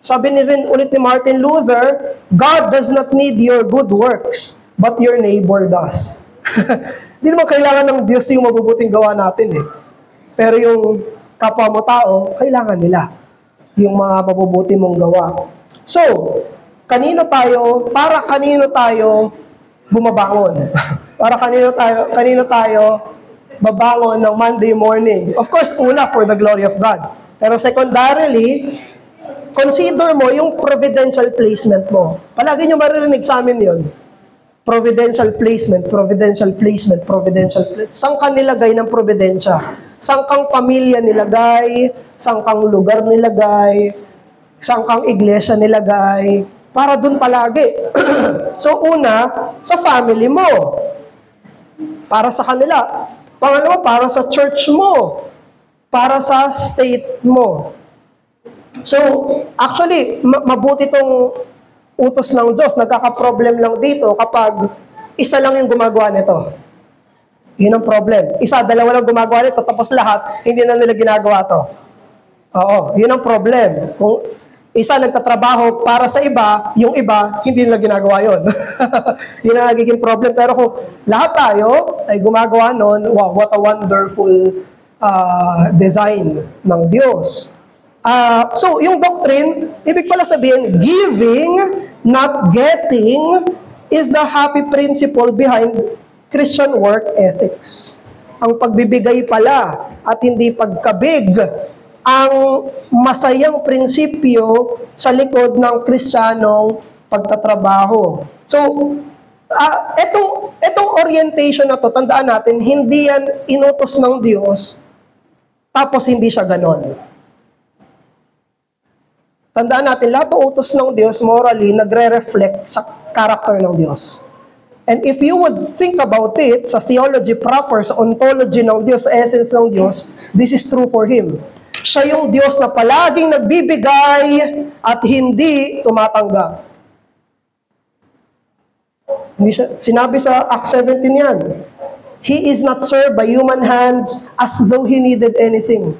Sabi ni rin ulit ni Martin Luther, God does not need your good works, but your neighbor does. Hindi naman kailangan ng Diyos yung mabubuting gawa natin Pero yung kapwa mo tao, kailangan nila yung mga mabubuti mong gawa. So, kanino tayo bumabangon? Para kanino tayo babangon ng Monday morning? Of course, una, for the glory of God. Pero secondarily, consider mo yung providential placement mo. Palagi nyo maririnig sa amin yun. Providential placement, providential placement, providential placement. Saan ka nilagay ng providensya? Saan kang pamilya nilagay? Saan kang lugar nilagay? Saan kang iglesia nilagay? Para dun palagi. So una, sa family mo. Para sa kanila. Pangalawa, para sa church mo. Para sa state mo. So, actually, mabuti tong utos ng Diyos. Nagkaka-problem lang dito kapag isa lang yung gumagawa nito. Yun ang problem. Isa, dalawa lang gumagawa nito, tapos lahat, hindi na nila ginagawa to. Oo, yun ang problem. Kung isa nagtatrabaho para sa iba, yung iba, hindi nila ginagawa yun. Yun ang nagiging problem. Pero kung lahat tayo ay gumagawa nun, wow, what a wonderful design ng Diyos. So, yung doctrine, ibig pala sabihin, giving, not getting, is the happy principle behind Christian work ethics. Ang pagbibigay pala at hindi pagkabig ang masayang prinsipyo sa likod ng Kristiyanong pagtatrabaho. So, etong orientation na to, tandaan natin, hindi yan inutos ng Diyos, tapos hindi siya ganon. Tandaan natin, lahat ng utos ng Diyos, morally, nagre-reflect sa character ng Diyos. And if you would think about it, sa theology proper, sa ontology ng Diyos, sa essence ng Diyos, this is true for Him. Siya yung Diyos na palaging nagbibigay at hindi tumatanggap. Hindi siya, sinabi sa Acts 17 yan, He is not served by human hands as though He needed anything.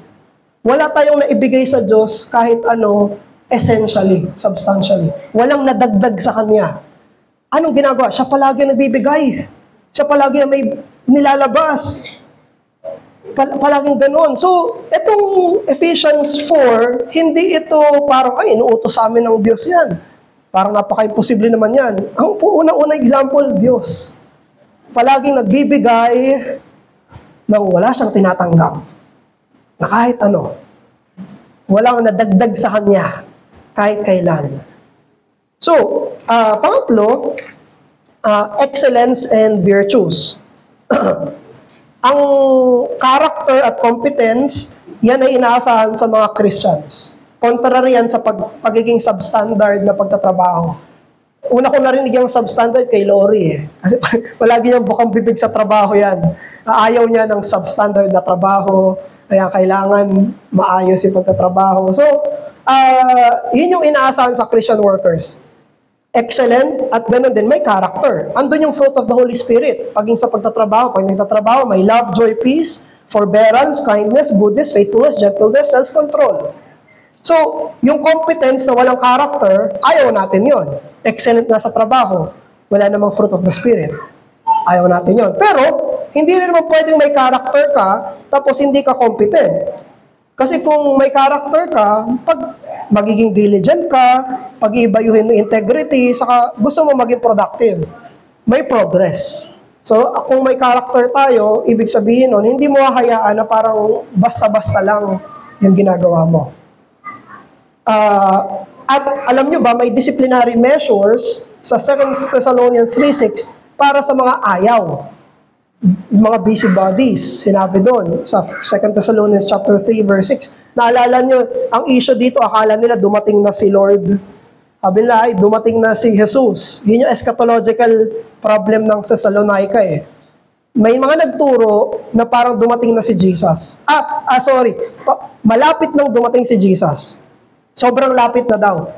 Wala tayong naibigay sa Diyos kahit ano, essentially, substantially. Walang nadagdag sa Kanya. Anong ginagawa? Siya palagi nagbibigay. Siya palagi may nilalabas. Palaging ganoon. So, itong Ephesians 4, hindi ito parang, ay, inuutos sa amin ng Diyos yan. Parang napaka-imposible naman yan. Ang unang-unang example, Diyos. Palaging nagbibigay nang wala siyang tinatanggap. Na kahit ano. Walang nadagdag sa Kanya. Kahit kailan. So, pangatlo, excellence and virtues. Ang character at competence, yan ay inaasahan sa mga Christians. Contrary yan sa pagiging substandard na pagtatrabaho. Una ko narinig yung substandard kay Lori eh. Kasi palagi niyang bukang bibig sa trabaho yan. Ayaw niya ng substandard na trabaho, kaya kailangan maayos yung pagtatrabaho. So, yun yung inaasahan sa Christian workers. Excellent at ganoon din, may character. Andun yung fruit of the Holy Spirit. Paging sa pagtatrabaho, pag nagtatrabaho, may love, joy, peace, forbearance, kindness, goodness, faithfulness, gentleness, self-control. So, yung competence na walang character, ayaw natin yon. Excellent na sa trabaho, wala namang fruit of the Spirit. Ayaw natin yon. Pero, hindi rin naman pwedeng may character ka, tapos hindi ka competent. Kasi kung may character ka, pag magiging diligent ka, pag-iibayuhin mo integrity, saka gusto mo maging productive, may progress. So, kung may character tayo, ibig sabihin nun, hindi mo hahayaan na parang basta-basta lang yung ginagawa mo. At alam nyo ba, may disciplinary measures sa 2 Thessalonians 3:6 para sa mga ayaw. Mga busybodies, sinabi doon sa 2 Thessalonians chapter 3 verse 6. Naalala nyo, ang issue dito, akala nila dumating na si Lord. Sabi nila, ay, dumating na si Jesus. Yun yung eschatological problem ng Thessalonica eh. May mga nagturo na parang dumating na si Jesus. Malapit nang dumating si Jesus. Sobrang lapit na daw.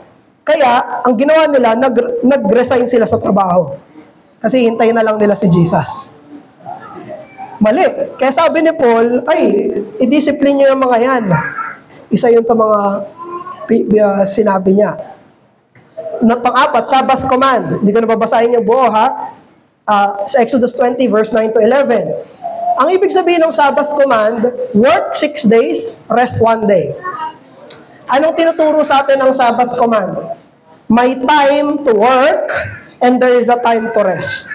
Kaya, ang ginawa nila, nag-resign sila sa trabaho. Kasi hintayin na lang nila si Jesus. Mali. Kaya sabi ni Paul, ay, i-discipline nyo yung mga yan. Isa yun sa mga sinabi niya. Pang-apat, Sabbath command. Hindi ko nababasahin yung buo, ha? Sa Exodus 20, verse 9 to 11. Ang ibig sabihin ng Sabbath command, work 6 days, rest 1 day. Anong tinuturo sa atin ng Sabbath command? May time to work and there is a time to rest.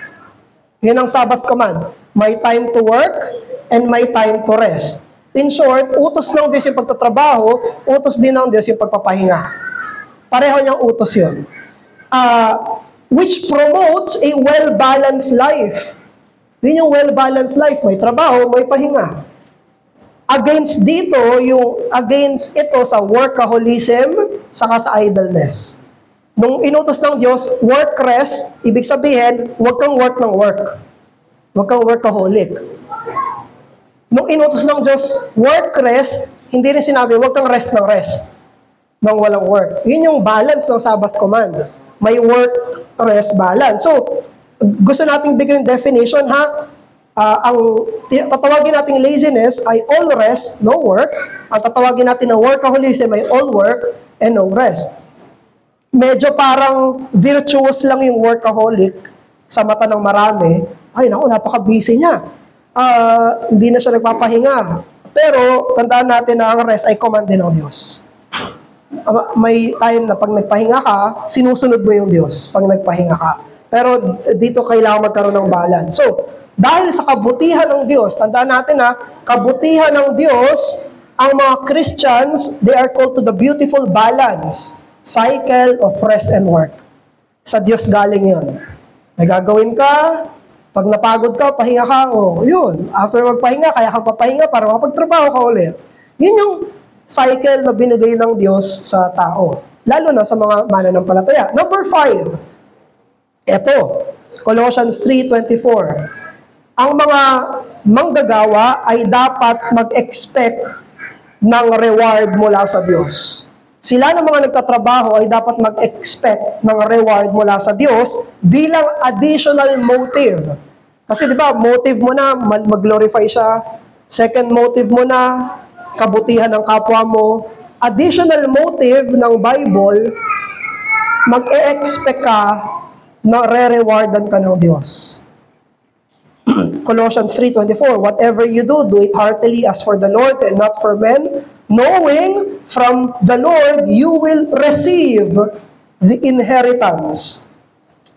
Yun ang Sabbath command. May time to work and may time to rest. In short, utos ng Diyos yung pagtatrabaho, utos din ng Diyos yung pagpapahinga. Pareho niyang utos yun. Which promotes a well-balanced life. Yun yung well-balanced life. May trabaho, may pahinga. Against ito sa workaholism, saka sa idleness. Nung inutos ng Diyos, work, rest, ibig sabihin, huwag kang work ng work. Huwag kang workaholic. Nung inutos ng Diyos, work, rest, hindi rin sinabi, huwag kang rest ng rest. Nang walang work. Yun yung balance ng Sabbath command. May work, rest, balance. So, gusto nating bigyan definition, ha? Ang tatawagin nating laziness ay all rest, no work. Ang tatawagin natin na workaholism ay all work and no rest. Medyo parang virtuous lang yung workaholic sa mata ng marami. Ay, naku, napaka-busy niya. Hindi na siya nagpapahinga. Pero, tandaan natin na ang rest ay command din ng Diyos. May time na pag nagpahinga ka, sinusunod mo yung Diyos pag nagpahinga ka. Pero, dito kailangan magkaroon ng balance. So, dahil sa kabutihan ng Diyos, tandaan natin na, kabutihan ng Diyos, ang mga Christians, they are called to the beautiful balance, cycle of rest and work. Sa Diyos galing yun. May gagawin ka, pag napagod ka, pahinga ka, yun. After magpahinga, kaya kang papahinga para makapagtrabaho ka ulit. Yun yung cycle na binigay ng Diyos sa tao. Lalo na sa mga mananampalataya. Number 5, ito, Colossians 3:24. Ang mga manggagawa ay dapat mag-expect ng reward mula sa Diyos. Sila ng mga nagtatrabaho ay dapat mag-expect ng reward mula sa Diyos bilang additional motive. Kasi di ba, motive mo na mag-glorify siya. Second motive mo na, kabutihan ng kapwa mo. Additional motive ng Bible, mag-e-expect ka na re-rewardan ka ng Diyos. Colossians 3:24, whatever you do, do it heartily as for the Lord and not for men, knowing from the Lord you will receive the inheritance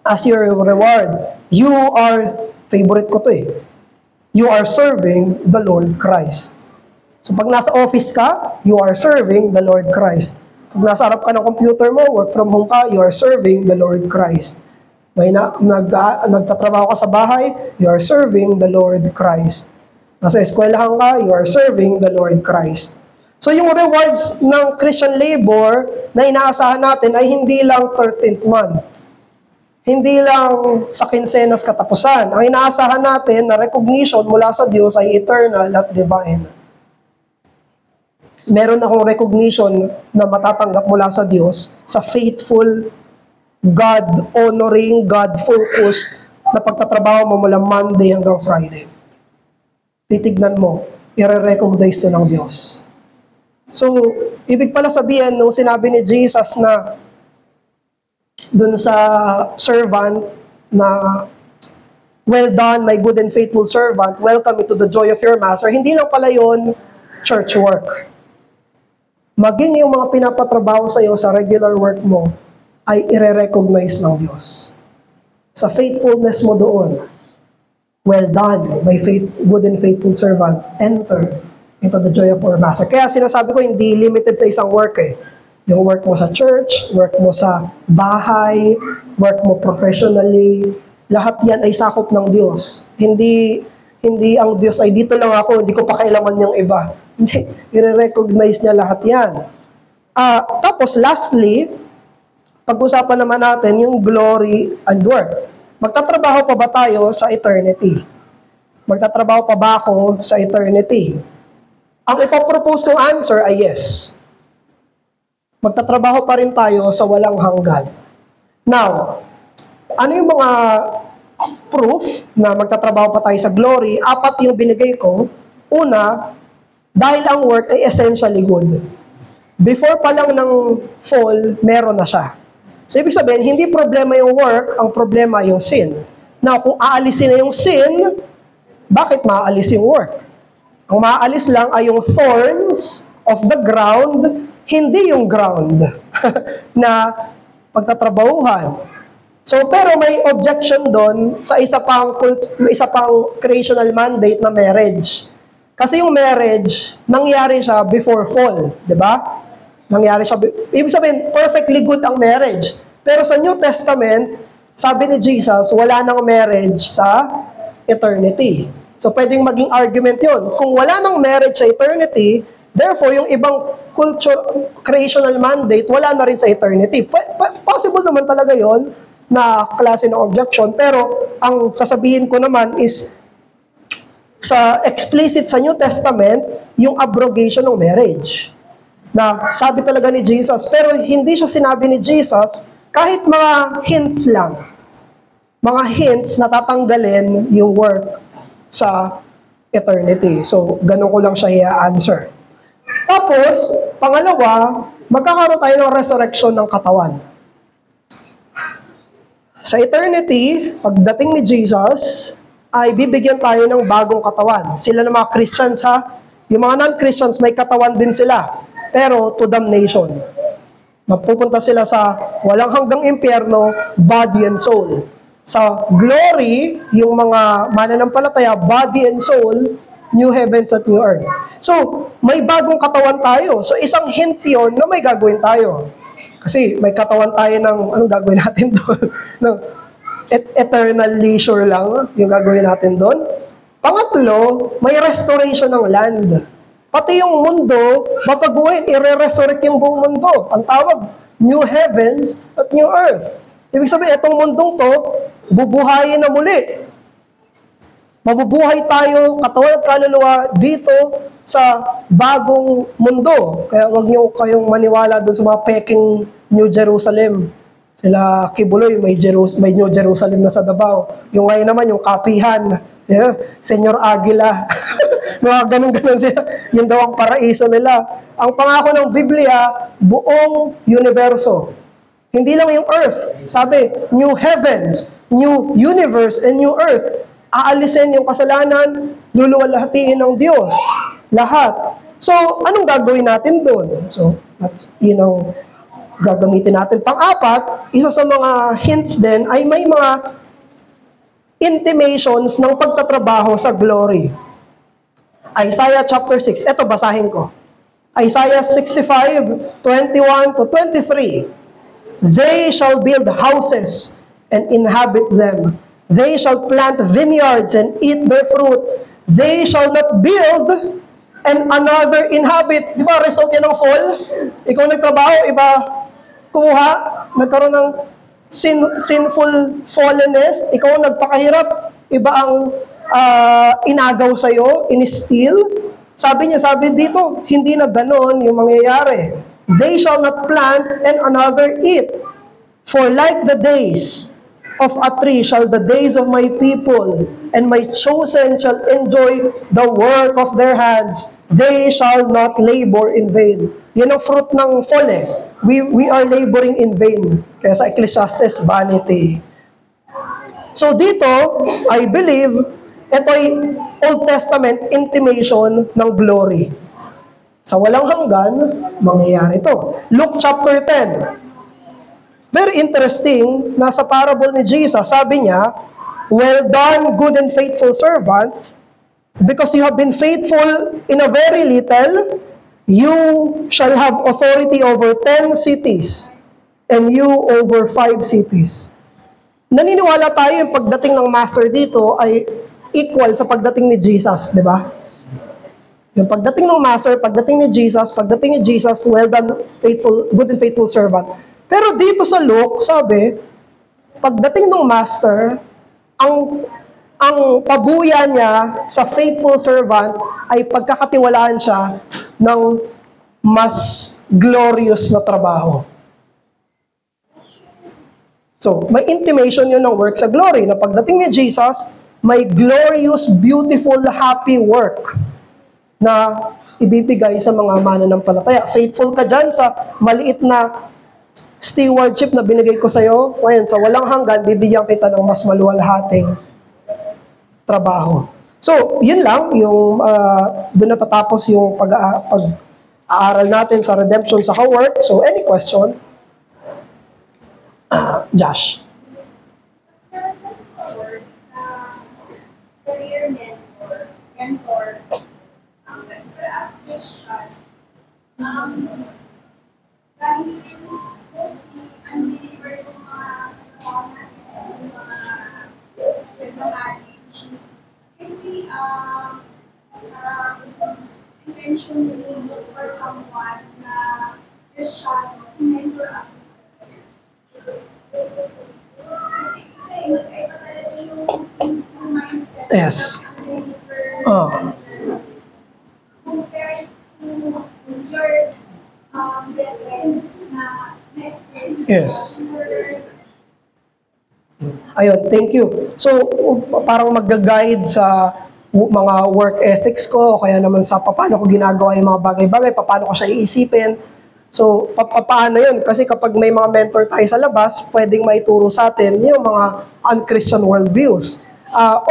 as your reward. You are, favorite ko to you are serving the Lord Christ. So pag nasa office ka, you are serving the Lord Christ. Pag nasa harap ka ng computer mo, work from home ka, you are serving the Lord Christ. May nagtatrabaho ka sa bahay, you are serving the Lord Christ. Nasa eskwelahan ka, you are serving the Lord Christ. So yung rewards ng Christian labor na inaasahan natin ay hindi lang 13th month. Hindi lang sa kinsenas katapusan. Ang inaasahan natin na recognition mula sa Diyos ay eternal at divine. Meron akong recognition na matatanggap mula sa Diyos sa faithful, God-honoring, God-focused na pagtatrabaho mo mula Monday hanggang Friday. Titignan mo, i-recognize to ng Diyos. So, ibig pala sabihin, nung sinabi ni Jesus na dun sa servant na, well done, my good and faithful servant, welcome into the joy of your master, hindi lang pala yun church work. Maging yung mga pinapatrabaho sa iyo sa regular work mo ay i-recognize ng Diyos. Sa faithfulness mo doon, well done, my good and faithful servant, enter into the joy of our master. Kaya sinasabi ko, hindi limited sa isang work eh. Yung work mo sa church, work mo sa bahay, work mo professionally, lahat yan ay sakop ng Diyos. Hindi ang Diyos ay dito lang ako, hindi ko pa kailangan yung iba. Hindi, i-recognize niya lahat yan. Tapos lastly, pag-usapan naman natin yung glory and work. Magtatrabaho pa ba tayo sa eternity? Magtatrabaho pa ba ako sa eternity? Ang ipapropose kong answer ay yes. Magtatrabaho pa rin tayo sa walang hanggan. Now, ano yung mga proof na magtatrabaho pa tayo sa glory? 4 yung binigay ko. Una, dahil ang work ay essentially good. Before pa lang ng fall, meron na siya. So, ibig sabihin, hindi problema yung work, ang problema yung sin. Now, kung aalisin na yung sin, bakit maaalis yung work? Ang maaalis lang ay yung thorns of the ground, hindi yung ground na pagtatrabahuhan. So, pero may objection doon sa isa pang creational mandate na marriage. Kasi yung marriage, nangyari siya before fall, di ba? Nangyari siya, ibig sabihin, perfectly good ang marriage. Pero sa New Testament, sabi ni Jesus, wala nang marriage sa eternity. So, pwedeng maging argument yun. Kung wala nang marriage sa eternity, therefore, yung ibang creational mandate, wala na rin sa eternity. Possible naman talaga yon na klase ng objection. Pero, ang sasabihin ko naman is, sa explicit sa New Testament, yung abrogation ng marriage. Na sabi talaga ni Jesus, pero hindi siya sinabi ni Jesus, kahit mga hints lang. Mga hints na tatanggalin yung work sa eternity. So, ganun ko lang siya i-answer. Tapos, pangalawa, magkakaroon tayo ng resurrection ng katawan. Sa eternity, pagdating ni Jesus, ay bibigyan tayo ng bagong katawan. Sila ng mga Christians ha. Yung mga non-Christians, may katawan din sila. Pero to damnation. Mapupunta sila sa walang hanggang impyerno, body and soul. Sa glory, yung mga mananampalataya, body and soul, new heavens at new earth. So, may bagong katawan tayo. So, isang hint yun na may gagawin tayo. Kasi may katawan tayo ng, anong gagawin natin doon? ng eternal leisure lang yung gagawin natin doon. Pangatlo, may restoration ng land. Pati yung mundo, mapaguhin, i-resurrect yung buong mundo. Ang tawag, new heavens at new earth. Ibig sabihin, itong mundong to, bubuhayin na muli. Mabubuhay tayo, katawan at kaluluwa, dito sa bagong mundo. Kaya wag niyo kayong maniwala doon sa mga peking New Jerusalem. Sila Kibuloy, may New Jerusalem na sa Davao. Yung ngayon naman, yung Kapihan, Senyor Aguila. Mga ganun-ganun sila. Yun daw ang paraiso nila. Ang pangako ng Biblia, buong universo. Hindi lang yung earth. Sabi, new heavens, new universe, and new earth. Aalisin yung kasalanan, luluwalhatiin ng Diyos. Lahat. So, anong gagawin natin doon? So, that's, gagamitin natin. Pang-apat, isa sa mga hints din ay may mga intimations ng pagtatrabaho sa glory. Isaiah chapter 6. Ito, basahin ko. Isaiah 65, 21 to 23. They shall build houses and inhabit them. They shall plant vineyards and eat their fruit. They shall not build and another inhabit. Di ba, result yan ng fall? Ikaw nagtrabaho, iba kumuha, nagkaroon ng sinful fallenness, ikaw nagpakahirap, iba ang inagaw sa'yo, in-steal. Sabi dito, hindi na ganon yung mangyayari. They shall not plant and another eat. For like the days of a tree shall the days of my people, and my chosen shall enjoy the work of their hands. They shall not labor in vain. Yan ang fruit ng fall eh. We are laboring in vain. Kaya sa Ecclesiastes, vanity. So dito, I believe, ito ay Old Testament intimation ng glory. Sa walang hanggan, mangyayari ito. Luke chapter 10. Very interesting, nasa parable ni Jesus, sabi niya, well done, good and faithful servant, because you have been faithful in a very little, you shall have authority over 10 cities, and you over 5 cities. Naniniwala tayo yung pagdating ng master dito ay equal sa pagdating ni Jesus, di ba? Yung pagdating ng master, pagdating ni Jesus, well done, faithful, good and faithful servant. Pero dito sa Luke, sabi, pagdating ng master, ang pabuya niya sa faithful servant ay pagkakatiwalaan siya ng mas glorious na trabaho. So, may intimation yun ng work sa glory, na pagdating ni Jesus, may glorious, beautiful, happy work na ibibigay sa mga mananampalataya. Faithful ka dyan sa maliit na stewardship na binigay ko sa'yo. Ngayon, sa walang hanggan, bibigyan kita ng mas maluwalhating trabaho. So, yun lang, yung doon natatapos yung pag-aaral natin sa redemption sa work. So, any question? Josh. Career mentor, as Christians, dahil mostly unbeliever yung mga marriage, maybe intentionally look for someone na Christian to mentor us. Kasi magkaiba talaga yung mindset Yes. ng unbeliever. Compared to your brethren na next Yes. Ayun, thank you. So, parang mag-guide sa mga work ethics ko, o kaya naman sa paano ko ginagawa yung mga bagay-bagay, paano ko siya iisipin. So, paano yun? Kasi kapag may mga mentor tayo sa labas, pwedeng maituro sa atin yung mga un-Christian worldviews.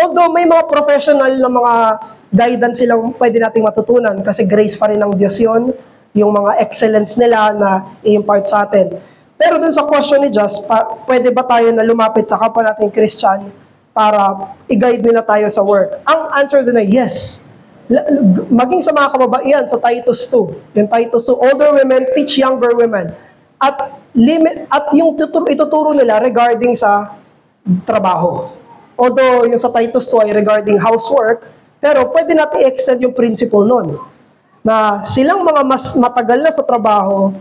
Although may mga professional na mga guidance silang pwede nating matutunan kasi grace pa rin ng Diyos yun, yung mga excellence nila na i-impart sa atin. Pero dun sa question ni Just, pwede ba tayo na lumapit sa kapwa nating Christian para i-guide nila tayo sa work? Ang answer dun ay yes. Maging sa mga kababaihan sa Titus 2. Yung Titus 2, older women teach younger women. At yung ituturo nila regarding sa trabaho. Although yung sa Titus 2 ay regarding housework, pero pwede natin i-extend yung principle nun. Na silang mga mas matagal na sa trabaho,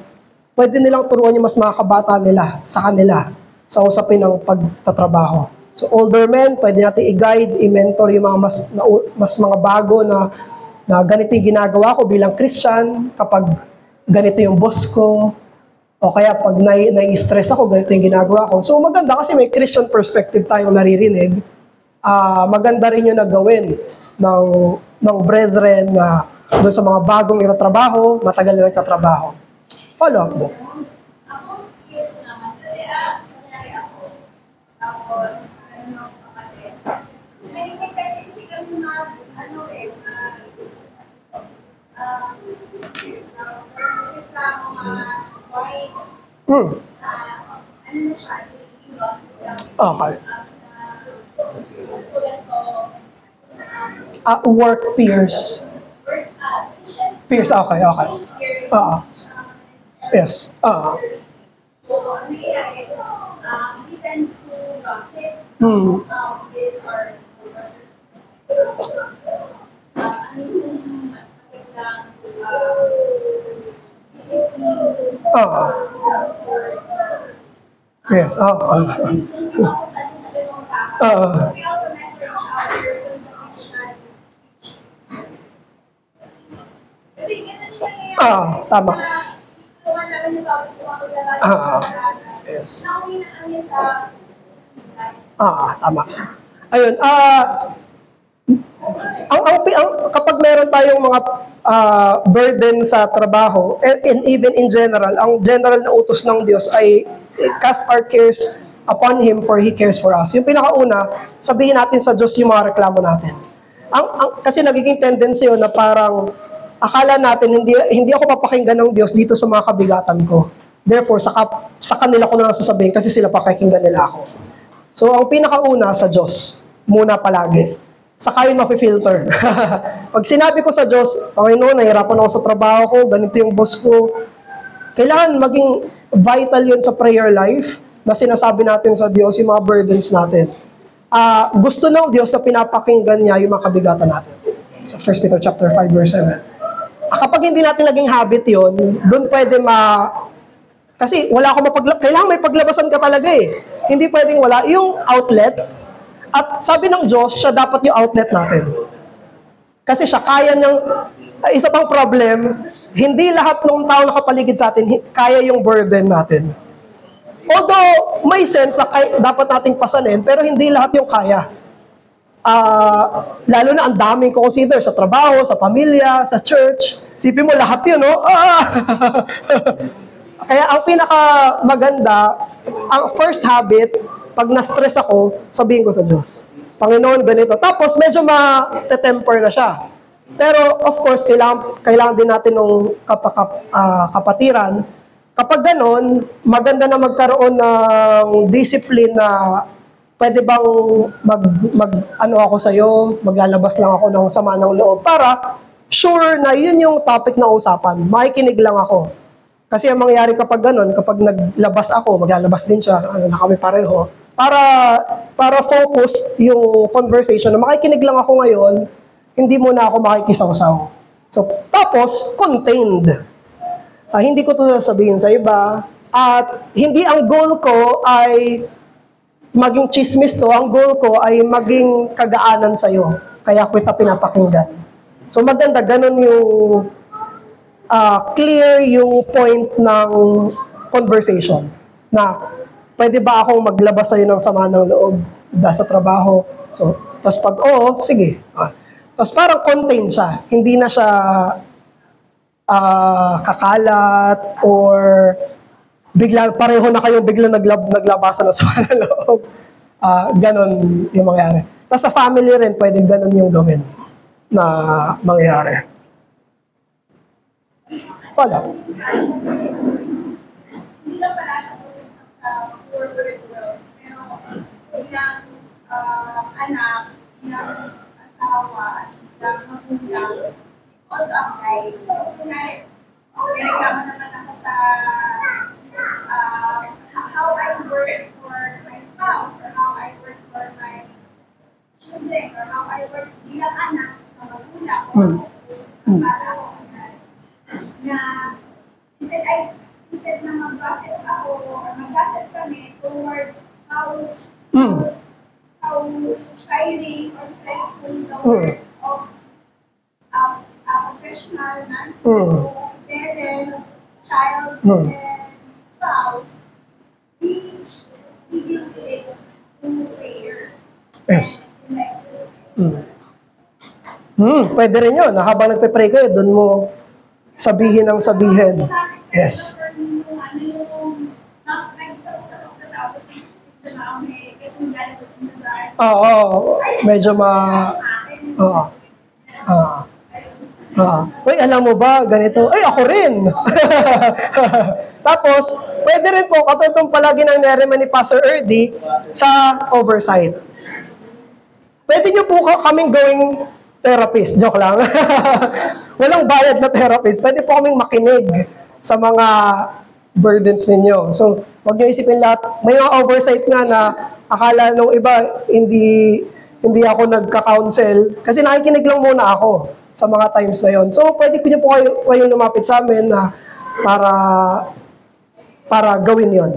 pwede nilang turuan yung mas mga kabata nila sa kanila sa usapin ng pagtatrabaho. So older men, pwede natin i-guide, i-mentor yung mga mas mga bago na ganito yung ginagawa ko bilang Christian, kapag ganito yung boss ko, o kaya pag nai-stress ako, ganito yung ginagawa ko. So maganda kasi may Christian perspective tayong naririnig. Maganda rin yung nagawin ng brethren na doon sa mga bagong nagtatrabaho, matagal na nagtatrabaho. Follow up mo. Ako, curious naman. Kasi, nangyari ako. Tapos, kapatid. May tendency kami reklamo white. Ano na siya, Okay. student ko, Work peers. Peers, okay. Yes. So, ano nangyayari? We tend to gossip with our brothers. Ano yung Oo. Yes. Oo. Oo. We also mentor each other with the Christian teachings. Kasi ganun yung nangyayari. Tama. Tulungan namin yung tawag sa mga paglalaro Ah, sa yes. nauwi na kami sa suicide. Tama. Ayun, kapag meron tayong mga burden sa trabaho, and even in general, ang general na utos ng Diyos ay cast our cares upon Him for He cares for us. Yung pinakauna, sabihin natin sa Diyos yung mga reklamo natin. Kasi nagiging tendency yun na parang akala natin hindi ako papakinggan ng Diyos dito sa mga kabigatan ko. Therefore, sa kanila ko na lang sasabihin kasi sila pakikinggan nila ako. So, ang pinakauna sa Diyos, muna palagi. Saka yun mafe-filter. Pag sinabi ko sa Diyos, Panginoon, nahirapan ako sa trabaho ko, ganito yung boss ko, kailangan maging vital yun sa prayer life na sinasabi natin sa Diyos, yung mga burdens natin. Gusto ng Diyos na pinapakinggan niya yung mga kabigatan natin. Sa 1 Peter chapter 5, verse 7. Kapag hindi natin naging habit yun, doon pwede kasi wala akong kailangan may paglabasan ka talaga eh. Hindi pwedeng wala. Yung outlet, at sabi ng Diyos, siya dapat yung outlet natin. Kasi siya kaya niyang, isa pang problem, hindi lahat ng tao nakapaligid sa atin, kaya yung burden natin. Although, may sense na dapat nating pasanin, pero hindi lahat yung kaya. Lalo na ang daming consider sa trabaho, sa pamilya, sa church. Sipin mo lahat yun, no? Kaya ang pinaka maganda, ang first habit, pag na-stress ako, sabihin ko sa Diyos, Panginoon, ganito. Tapos medyo ma-temper na siya. Pero of course, kailangan din natin ng kapatiran. Kapag ganon, maganda na magkaroon ng discipline na pwede bang ako sa'yo, maglalabas lang ako ng sama ng loob para sure na yun yung topic na usapan. Makikinig lang ako. Kasi ang mangyayari kapag ganun, kapag naglabas ako, maglalabas din siya, na kami pareho, para focus yung conversation, na makikinig lang ako ngayon, hindi muna ako makikisaw-saw. So, tapos, contained. Hindi ko ito sabihin sa iba, at hindi ang goal ko ay maging chismis to, ang goal ko ay maging kagaanan sa'yo. Kaya ko ito pinapakinggan. So, maganda, ganun yung clear yung point ng conversation na pwede ba akong maglabas sa'yo ng sama ng loob sa trabaho. So, tapos pag sige. Tapos parang contain siya. Hindi na siya kakalat or pareho na kayong biglang naglabasan ng sama ng loob. Ganon yung mangyari. Tapos sa family rin, pwede ganon yung gawin na mangyari. Wala. Hindi lang pala siya sa corporate world, pero bilang anak, bilang asawa, bilang magulang, also applies. So, may reklamo naman ako sa how I work for my spouse, or how I work for my children, or how I work bilang anak sa magulang, or para ako na instead na mag-gossip ako or mag-gossip kami towards how tiring or stressful the work of a professional, parent, child, and spouse, we give it to prayer. Yes. Pwede rin yun. Habang nagpe-pray kayo, doon mo sabihin ang sabihin. Yes. Oo. Medyo Uy, alam mo ba, ganito? Ay, ako rin! Tapos, pwede rin po, katulad palagi nang nariman ni Pastor Erdy, sa oversight. Pwede nyo po kaming gawing therapist. Joke lang. Walang bayad na therapist. Pwede po kaming makinig sa mga burdens ninyo. So, huwag nyo isipin lahat. May mga oversight nga na akala nung iba, hindi ako nagka-counsel. Kasi nakikinig lang muna ako sa mga times na yon. So, pwede ko nyo po kayong lumapit sa amin na para para gawin yon.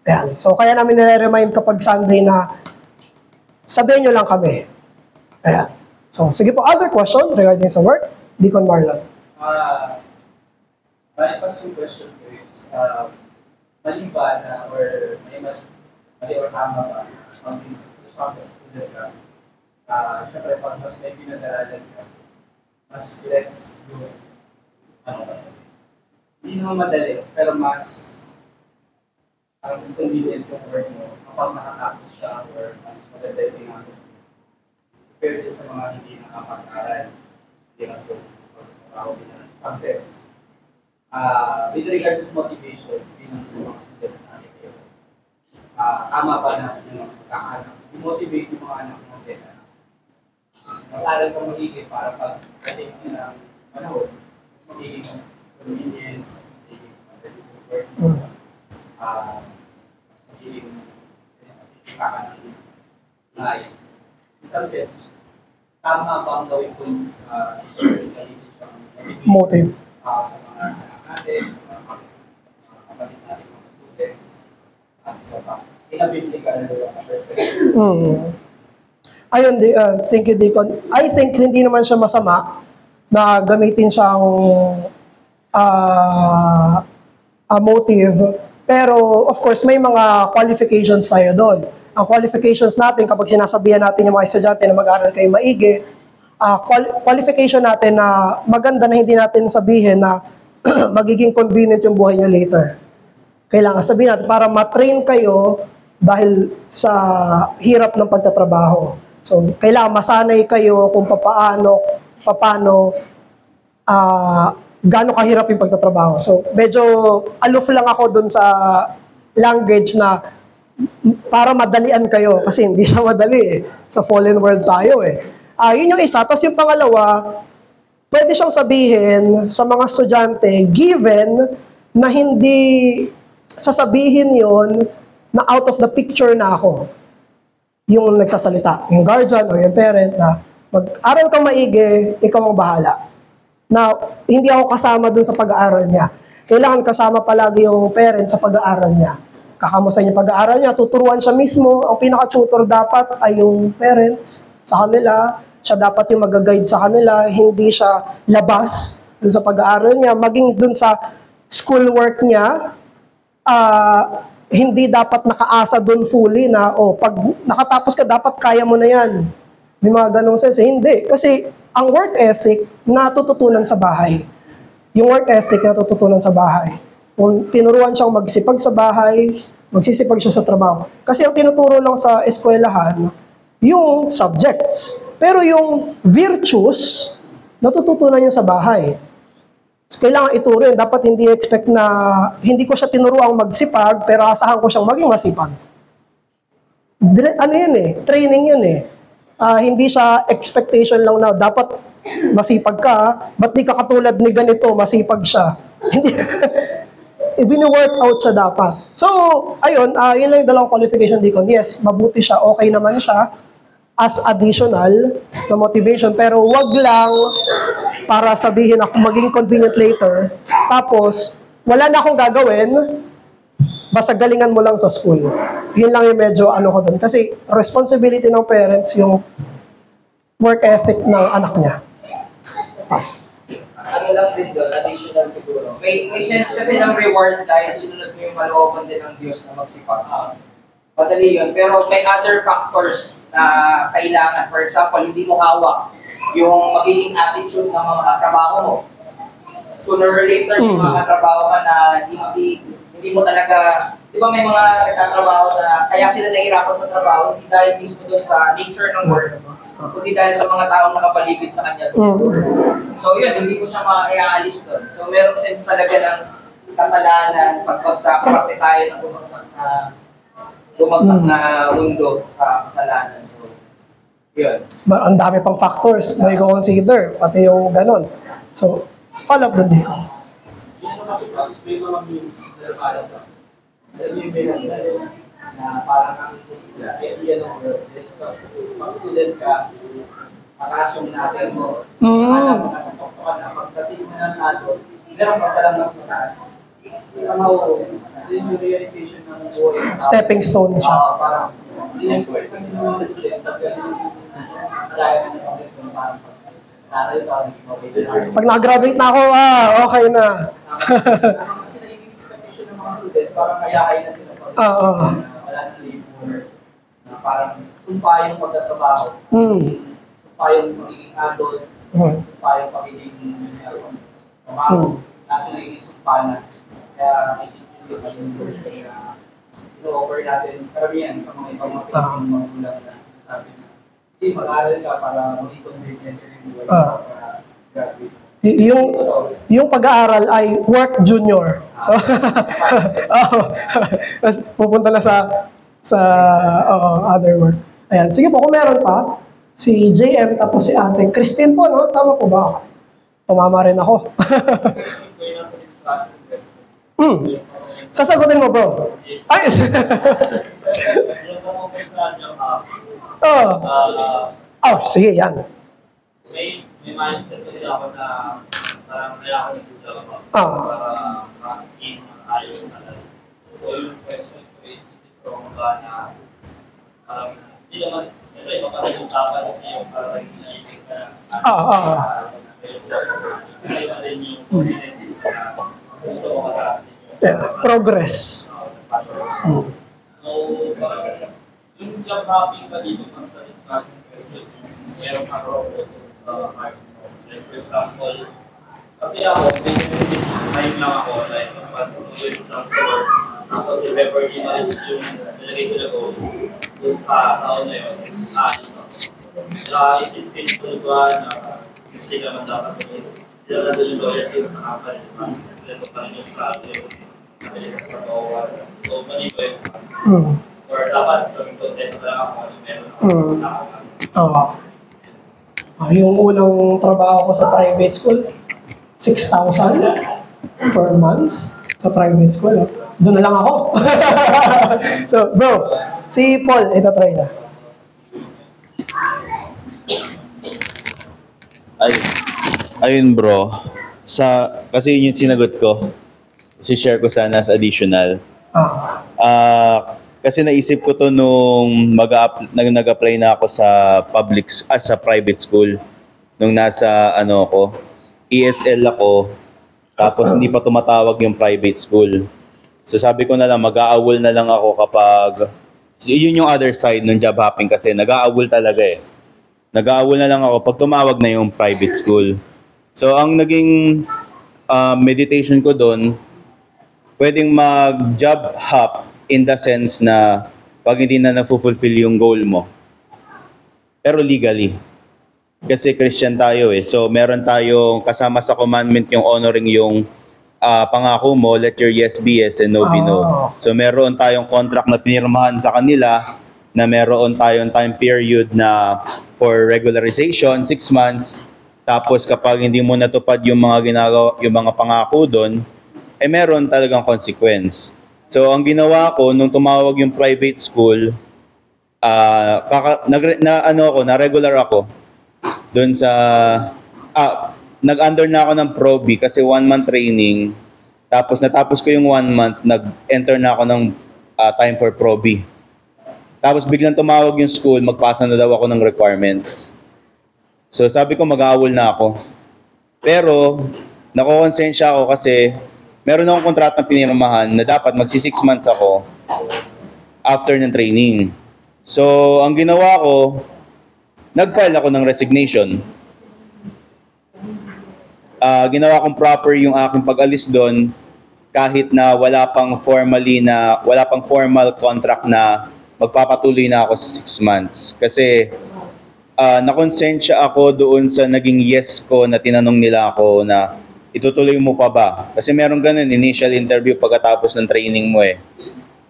Ayan. So, kaya namin nire-remind kapag Sunday na sabihin nyo lang kami. Ayan. So, sige po, other question regarding sa work? Deacon Marlon. My first question is, mali ba na or mali or tama ba something to something student ka? Siyempre, pag mas may pinag-aralan ka, mas less yung, ano ba? Hindi naman madali, pero mas convenient yung work mo kapag nakatapos siya or mas maganda yung ginagawa. Compared din sa mga hindi nakapag-aral, hindi nagpapagawa din ng success. With regards to motivation, bilang sa mga students natin kayo, tama ba na yung magkakanak? I-motivate yung mga anak natin na mag-aral kang magiging para pag-dating nyo ng panahon, mas magiging convenient, mas magiging work, mas magiging kakanak lives. In some sense, tama ba ang gawin kung Motive. sa mga anak natin, sa mga kapatid natin, mga students, at iba pa. Inability Ayun, thank you, Deacon. I think hindi naman siya masama na gamitin siyang motive. Pero, of course, may mga qualifications tayo doon. Ang qualifications natin, kapag sinasabihan natin yung mga estudyante na mag-aaral kayo maigi, qualification natin na maganda na hindi natin sabihin na magiging convenient yung buhay niyo later. Kailangan sabihin natin para matrain kayo dahil sa hirap ng pagtatrabaho. So, kailangan masanay kayo kung paano gaano kahirap yung pagtatrabaho. So, medyo aloof lang ako dun sa language na para madalian kayo kasi hindi siya madali eh. Sa fallen world tayo eh. Yun yung isa. Tapos yung pangalawa, pwede siyang sabihin sa mga estudyante, given na hindi sasabihin yon na out of the picture na ako. Yung nagsasalita, yung guardian o yung parent na mag-aral kang maigi, ikaw ang bahala. Na hindi ako kasama dun sa pag-aaral niya. Kailangan kasama palagi yung parent sa pag-aaral niya. Kakamusta niya pag-aaral niya, tuturuan siya mismo. Ang pinaka-tutor dapat ay yung parents sa kanila. Siya dapat yung mag-guide sa kanila. Hindi siya labas dun sa pag-aaral niya. Maging dun sa schoolwork niya, hindi dapat nakaasa dun fully na, pag nakatapos ka, dapat kaya mo na yan. May mga ganong sense. Hindi. Kasi ang work ethic, natututunan sa bahay. Yung work ethic, natututunan sa bahay. Kung tinuruan siyang magsipag sa bahay, magsisipag siya sa trabaho. Kasi ang tinuturo lang sa eskwelahan, yung subjects. Pero yung virtues, natututunan niya sa bahay. So, kailangan ituro yun. Dapat hindi expect na, hindi ko siya tinuruang magsipag, pero asahan ko siyang maging masipag. Ano yun eh? Training yun eh. Hindi siya expectation lang na dapat masipag ka, ba't di ka katulad ni ganito, masipag siya. Hindi. Ibini-work out siya dapat. So, ayun, yun lang yung dalawang qualification dito. Yes, mabuti siya, okay naman siya as additional na motivation, pero wag lang para sabihin ako maging convenient later, tapos wala na akong gagawin, basta galingan mo lang sa school. Yun lang yung medyo ano ko dun. Kasi responsibility ng parents yung work ethic ng anak niya. Pass. Ano lang din doon, additional siguro. May sense kasi ng reward dahil sinunod mo yung kalooban din ng Diyos na magsipag. Madali yun. Pero may other factors na kailangan. For example, hindi mo hawak yung magiging attitude ng mga katrabaho mo. Sooner or later, yung mga katrabaho ka na hindi mo talaga, di ba may mga nagtatrabaho na kaya sila nahihirapan sa trabaho, hindi dahil mismo doon sa nature ng work, kundi dahil sa mga taong nakapaligid sa kanya. So yun, hindi mo siya maaalis doon. So merong sense talaga ng kasalanan, pagbagsak, parte tayo ng bumagsak na mundo sa kasalanan. So, yun. Ang dami pang factors na i-consider, pati yung ganon. So, follow up doon dito. Yan naman si Ross, may mga memes na lumalabas. Alam yung meron na parang ang idea ng word is pag student ka, makasyon natin mo, alam mo nasa toktokan na pagdating mo ng adult, meron pa palang mas mataas. somehow, yun yung realization ng buhay. Stepping stone siya. Parang, in-expect kasi naman sa student, pagka alaya na ng ulit, parang aral ka, okay na. Pag nag-graduate na ako, okay na. Kasi naging expectation ng mga student, parang kayahay na sila pag Oo. wala na labor, na parang sumpa yung pagtatrabaho, sumpa yung magiging adult, sumpa yung pagiging pamako, natin nagiging sumpa na. Kaya nakikita yung version na ino-offer natin karamihan sa mga ibang mga Pilipino mga gulang na sinasabi na hindi, mag-aaral ka para mag-convert yan sa buhay para graduate. Yung pag-aaral ay work junior. So, Tapos pupunta na sa other work. Ayan. Sige po, kung meron pa, si JM tapos si ate. Christine po, no? Tama po ba? Tumama rin ako. Sasagutin mo, bro. Ay! Sige, yan. May mindset kasi ako na parang kaya ako nag-job ako para mag-gain ng ayos sa life. So yung question ko is from ba na parang hindi naman siyempre iba pa rin usapan kasi yung parang nag-inig ka na iba din yung confidence na gusto ko mataas Progress. So parang yung job hopping ba dito mas sa discussion question meron kang robot sa heart mo. Like for example, kasi ako, basically, time lang ako, like, yung past 2 years lang sa work. Tapos, if ever in-alis yung nilagay ko na goal, dun sa taon na yun, isin-sin ko ba na hindi naman dapat yun. Hindi naman doon yung loyalty sa company. Kasi ito pa rin yung progress. Nakalikas sa bawal. So, mali ko yun. Or dapat, content na lang ako, meron ako. Yung unang trabaho ko sa private school, 6,000 per month sa private school. Doon na lang ako. So, bro, si Paul, ito try na. Ayun bro, kasi yun yung sinagot ko. Si-share ko sana as additional. Kasi naisip ko to nung nag-apply na ako sa sa private school. Nung nasa ESL ako, tapos hindi pa tumatawag yung private school. So sabi ko na lang, mag-aawol na lang ako kapag, yun yung other side ng job hopping kasi, nag-aawol talaga eh. Nag-aawol na lang ako pag tumawag na yung private school. So ang naging meditation ko doon, pwedeng mag-job hop in the sense na pag hindi na na-fulfill yung goal mo. Pero legally. Kasi Christian tayo eh. So meron tayong kasama sa commandment yung honoring yung pangako mo, let your yes be yes and no be no. So meron tayong contract na pinirmahan sa kanila na meron tayong time period na for regularization, 6 months. Tapos kapag hindi mo natupad yung mga ginagawa, yung mga pangako doon, meron talagang consequence. So ang ginawa ko nung tumawag yung private school, na-regular ako doon sa nag-under na ako ng Proby kasi 1 month training. Tapos natapos ko yung 1 month, nag-enter na ako ng time for Proby. Tapos biglang tumawag yung school, magpasa na daw ako ng requirements. So sabi ko mag-aawol na ako. Pero nakokonsensya ako kasi meron akong kontratang pinirmahan na dapat magsi 6 months ako after ng training. So ang ginawa ko, nag-file ako ng resignation. Ginawa kong proper yung aking pag-alis doon kahit na wala pang formal contract na magpapatuloy na ako sa 6 months. Kasi nakonsensya ako doon sa naging yes ko na tinanong nila ako na itutuloy mo pa ba? Kasi meron ganun, initial interview pagkatapos ng training mo eh.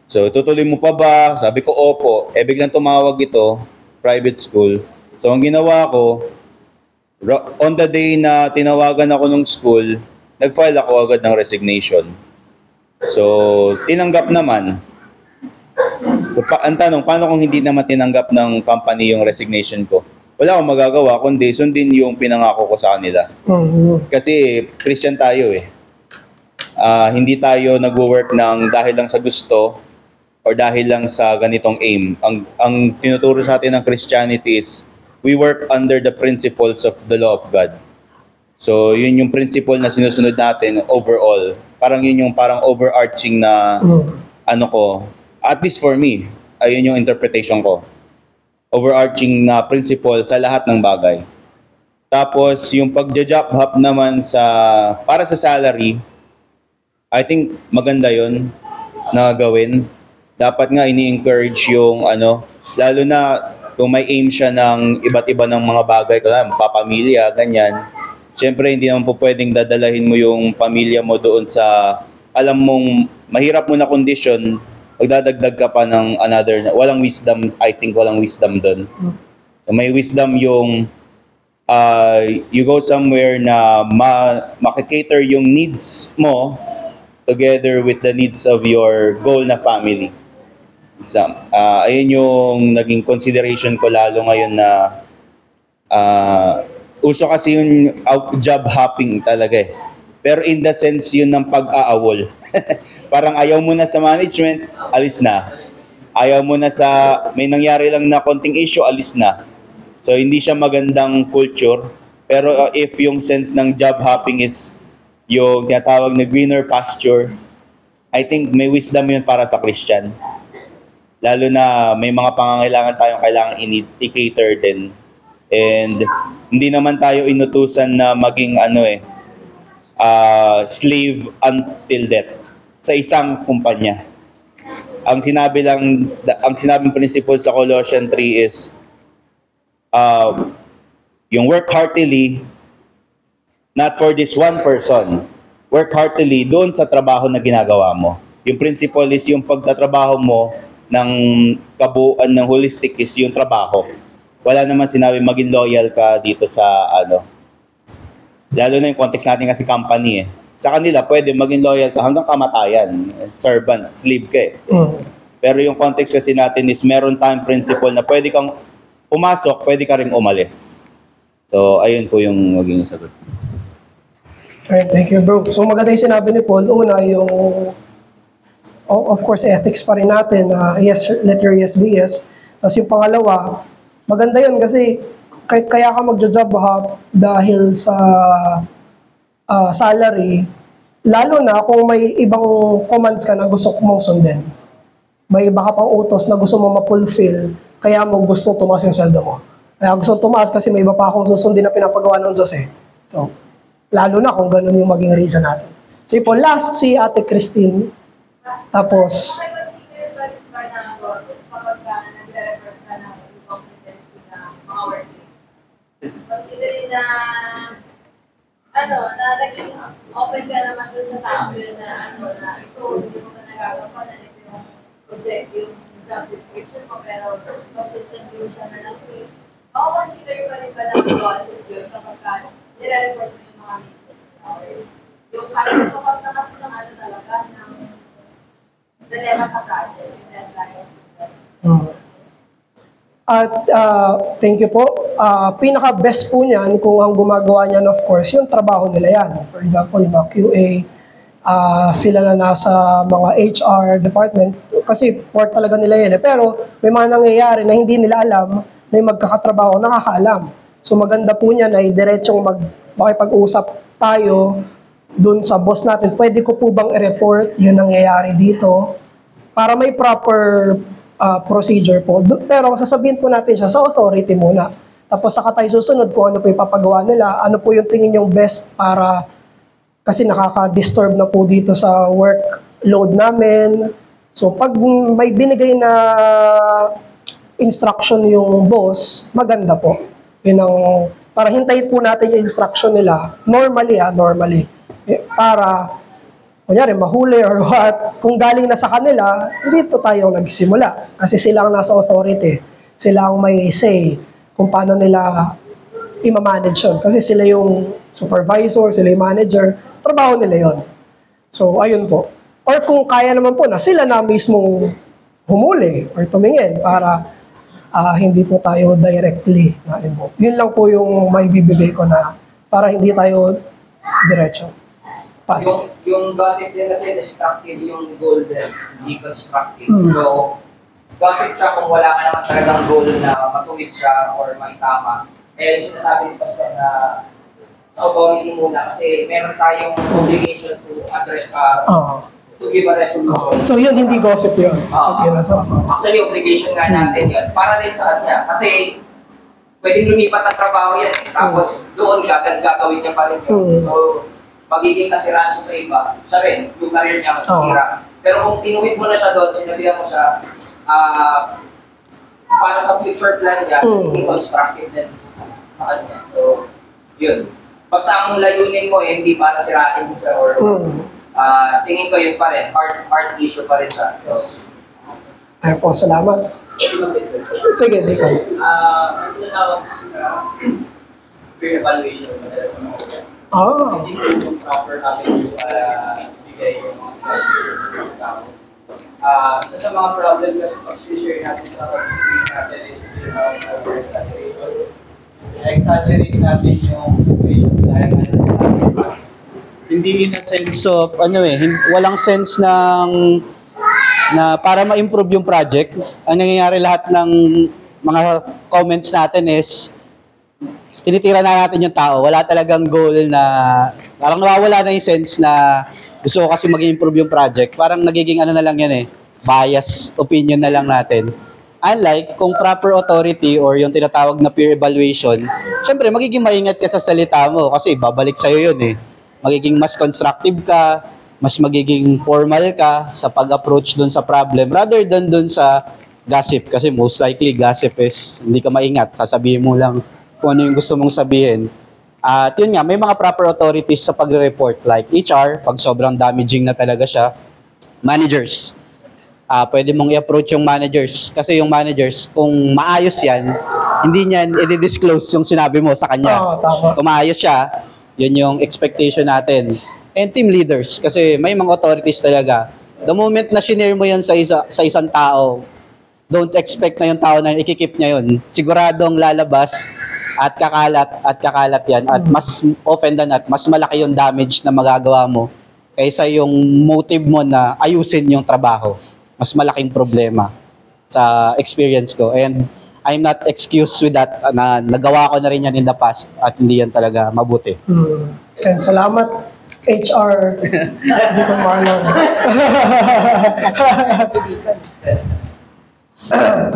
So, tutuloy mo pa ba? Sabi ko, opo. Biglang tumawag ito, private school. So, ang ginawa ko, on the day na tinawagan ako ng school, nag-file ako agad ng resignation. So, tinanggap naman. So, ang tanong, paano kung hindi naman tinanggap ng company yung resignation ko? Wala akong magagawa, kundi sundin yung pinangako ko sa kanila. Kasi Christian tayo eh. Hindi tayo nag-work ng dahil lang sa gusto or dahil lang sa ganitong aim. Ang tinuturo sa atin ng Christianity is we work under the principles of the law of God. So, yun yung principle na sinusunod natin overall. Parang yun yung parang overarching na ano ko, at least for me, ayun yung interpretation ko. Overarching na principle sa lahat ng bagay. Tapos, yung pagja-job hop naman para sa salary, I think maganda yun na gawin. Dapat nga ini-encourage yung lalo na kung may aim siya ng iba't iba ng mga bagay, papamilya, ganyan. Siyempre, hindi naman po pwedeng dadalahin mo yung pamilya mo doon sa alam mong mahirap mo na condition, magdadagdag ka pa ng another, walang wisdom, I think walang wisdom doon. May wisdom yung you go somewhere na makikater yung needs mo together with the needs of your goal na family. Ayun yung naging consideration ko lalo ngayon na uso kasi yung job hopping talaga eh. Pero in the sense yun ng pag-aawol. Parang ayaw mo na sa management, alis na. Ayaw mo na may nangyari lang na konting issue, alis na. So hindi siya magandang culture. Pero if yung sense ng job hopping is yung tinatawag na greener pasture, I think may wisdom yun para sa Christian. Lalo na may mga pangangailangan tayong kailangan i-cater din. And hindi naman tayo inutusan na maging slave until death sa isang kumpanya. Ang sinabing principle sa Colossians 3 is yung work heartily not for this one person. Work heartily doon sa trabaho na ginagawa mo. Yung principle is yung pagtatrabaho mo ng kabuuan ng holistic is yung trabaho. Wala naman sinabi maging loyal ka dito sa lalo na yung context natin kasi company eh. Sa kanila pwede maging loyal ka hanggang kamatayan, servant, slave ka eh. Pero yung context kasi natin is meron tayong principle na pwede kang pumasok, pwede ka ring umalis. So ayun po yung maging sagot. Alright, thank you bro. So maganda yung sinabi ni Paul. Una yung of course ethics pa rin natin, yes, let your yes be yes. Tapos yung pangalawa, maganda yun kasi kaya ka magja-job hop dahil sa salary, lalo na kung may ibang commands ka na gusto mong sundin. May iba ka pang utos na gusto mong ma-fulfill, kaya mo gusto tumaas yung sweldo mo. Kaya gusto tumaas kasi may iba pa akong susundin na pinapagawa ng Diyos eh. So, lalo na kung ganun yung maging reason natin. So, po, last si Ate Christine, tapos Consider ba rin ba na kapag nagre-report ka ng incompetency ng mga workplace? Considering na na naging open ka naman doon sa tao yun na na ito, hindi mo ka nagagawa na ito yung project, yung job description mo, pero consistent yung siya na ng case. Consider pa rin ba na positive yun kapag nire-report mo yung mga cases? Yung focus na kasi ng talaga ng dilemma sa project, yung deadlines. At thank you po. Pinaka-best po niyan kung ang gumagawa niyan of course, yung trabaho nila yan. For example, yung mga QA, sila na nasa mga HR department, kasi work talaga nila yan. Pero may mga nangyayari na hindi nila alam, may magkakatrabaho, nakakaalam. So maganda po niyan ay diretsong makipag-usap tayo dun sa boss natin. Pwede ko po bang i-report yung nangyayari dito para may proper procedure po. Pero sasabihin po natin siya sa authority muna. Tapos saka tayo susunod kung ano po yung papagawa nila, ano po yung tingin yung best para kasi nakaka-disturb na po dito sa workload namin. So pag may binigay na instruction yung boss, maganda po. Yun ang, para hintayin po natin yung instruction nila, normally. Para kunyari, mahuli or what, kung galing na sa kanila, dito tayo nagsimula. Kasi sila ang nasa authority. Sila ang may say kung paano nila i-manage yun. Kasi sila yung supervisor, sila yung manager, trabaho nila yun. So, ayun po. Or kung kaya naman po na sila na mismong humuli or tumingin para hindi po tayo directly na-involved. Yun lang po yung may bibigay ko na para hindi tayo diretso. Pass. Yung gossip din kasi destructive yung goal din, hindi constructive. Mm. So, gossip siya kung wala ka naman talagang goal na matuwid siya or maitama. Kaya yung sinasabi ni Pastor na sa authority muna kasi meron tayong obligation to address, to give a resolution. So yun, hindi gossip yun. Okay na, so. Actually, obligation nga natin yun. Para din sa kanya. Kasi pwedeng lumipat ang trabaho yan eh. Tapos doon gagawin niya pa rin yun. So, magiging kasiraan siya sa iba, siya rin, yung career niya masisira. Pero kung tinuwid mo na siya doon, sinabihan mo siya, para sa future plan niya, hindi constructive din sa kanya. So, yun. Basta ang layunin mo eh, hindi para sirain mo siya or tingin ko yun pa rin, heart issue pa rin siya. So, Ayun po, salamat. Sige, Diko. Ang tinatawag kasi na peer evaluation madalas sa mga ulit. Hindi ko yung proper avenues para ibigay yung mga evaluation ng mga tao. Isa sa mga problem kasi pag-share natin sa pag-share natin is yung over-exaggeration. Na-exaggerate natin yung situation dahil hindi in a sense of walang sense na para ma-improve yung project. Ang nangyayari lahat ng mga comments natin is tinitira na natin yung tao. Wala talagang goal na parang nawawala na yung sense na gusto ko kasi mag-improve yung project. Parang nagiging na lang yan bias opinion na lang natin. Unlike kung proper authority or yung tinatawag na peer evaluation, syempre magiging maingat ka sa salita mo kasi babalik sa'yo yun Magiging mas constructive ka, mas magiging formal ka sa pag-approach dun sa problem rather than dun sa gossip. Kasi most likely, gossip is hindi ka maingat. Sasabihin mo lang kung ano yung gusto mong sabihin. At yun nga, may mga proper authorities sa pagre-report like HR, pag sobrang damaging na talaga siya. Managers. Pwede mong i-approach yung managers. Kasi yung managers, kung maayos yan, hindi niyan i-disclose yung sinabi mo sa kanya. Tama. Kung maayos siya, yun yung expectation natin. And team leaders, kasi may mga authorities talaga. The moment na shinare mo yan sa isang tao, don't expect na yung tao na ikikip niya yun. Siguradong lalabas at kakalat yan. At mas often than not, mas malaki yung damage na magagawa mo kaysa yung motive mo na ayusin yung trabaho. Mas malaking problema sa experience ko. And I'm not excused with that na nagawa ko na rin yan in the past at hindi yan talaga mabuti. And salamat, HR. Hindi ko maalam.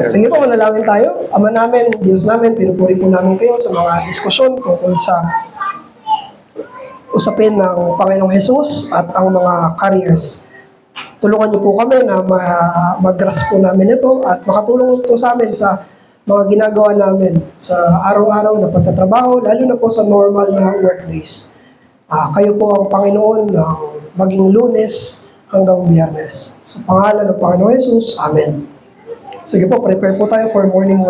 Sige po, manalangin tayo. Ama namin, Diyos namin, pinupuri po namin kayo sa mga diskusyon tungkol sa usapin ng Panginoong Jesus at ang mga careers. Tulungan niyo po kami na mag-grasp po namin ito at makatulong ito sa amin sa mga ginagawa namin sa araw-araw na pagtatrabaho, lalo na po sa normal na workdays. Kayo po ang Panginoon ng maging Lunes hanggang Biyernes. Sa pangalan ng Panginoon Jesus, Amen. Sige po, prepare po tayo for morning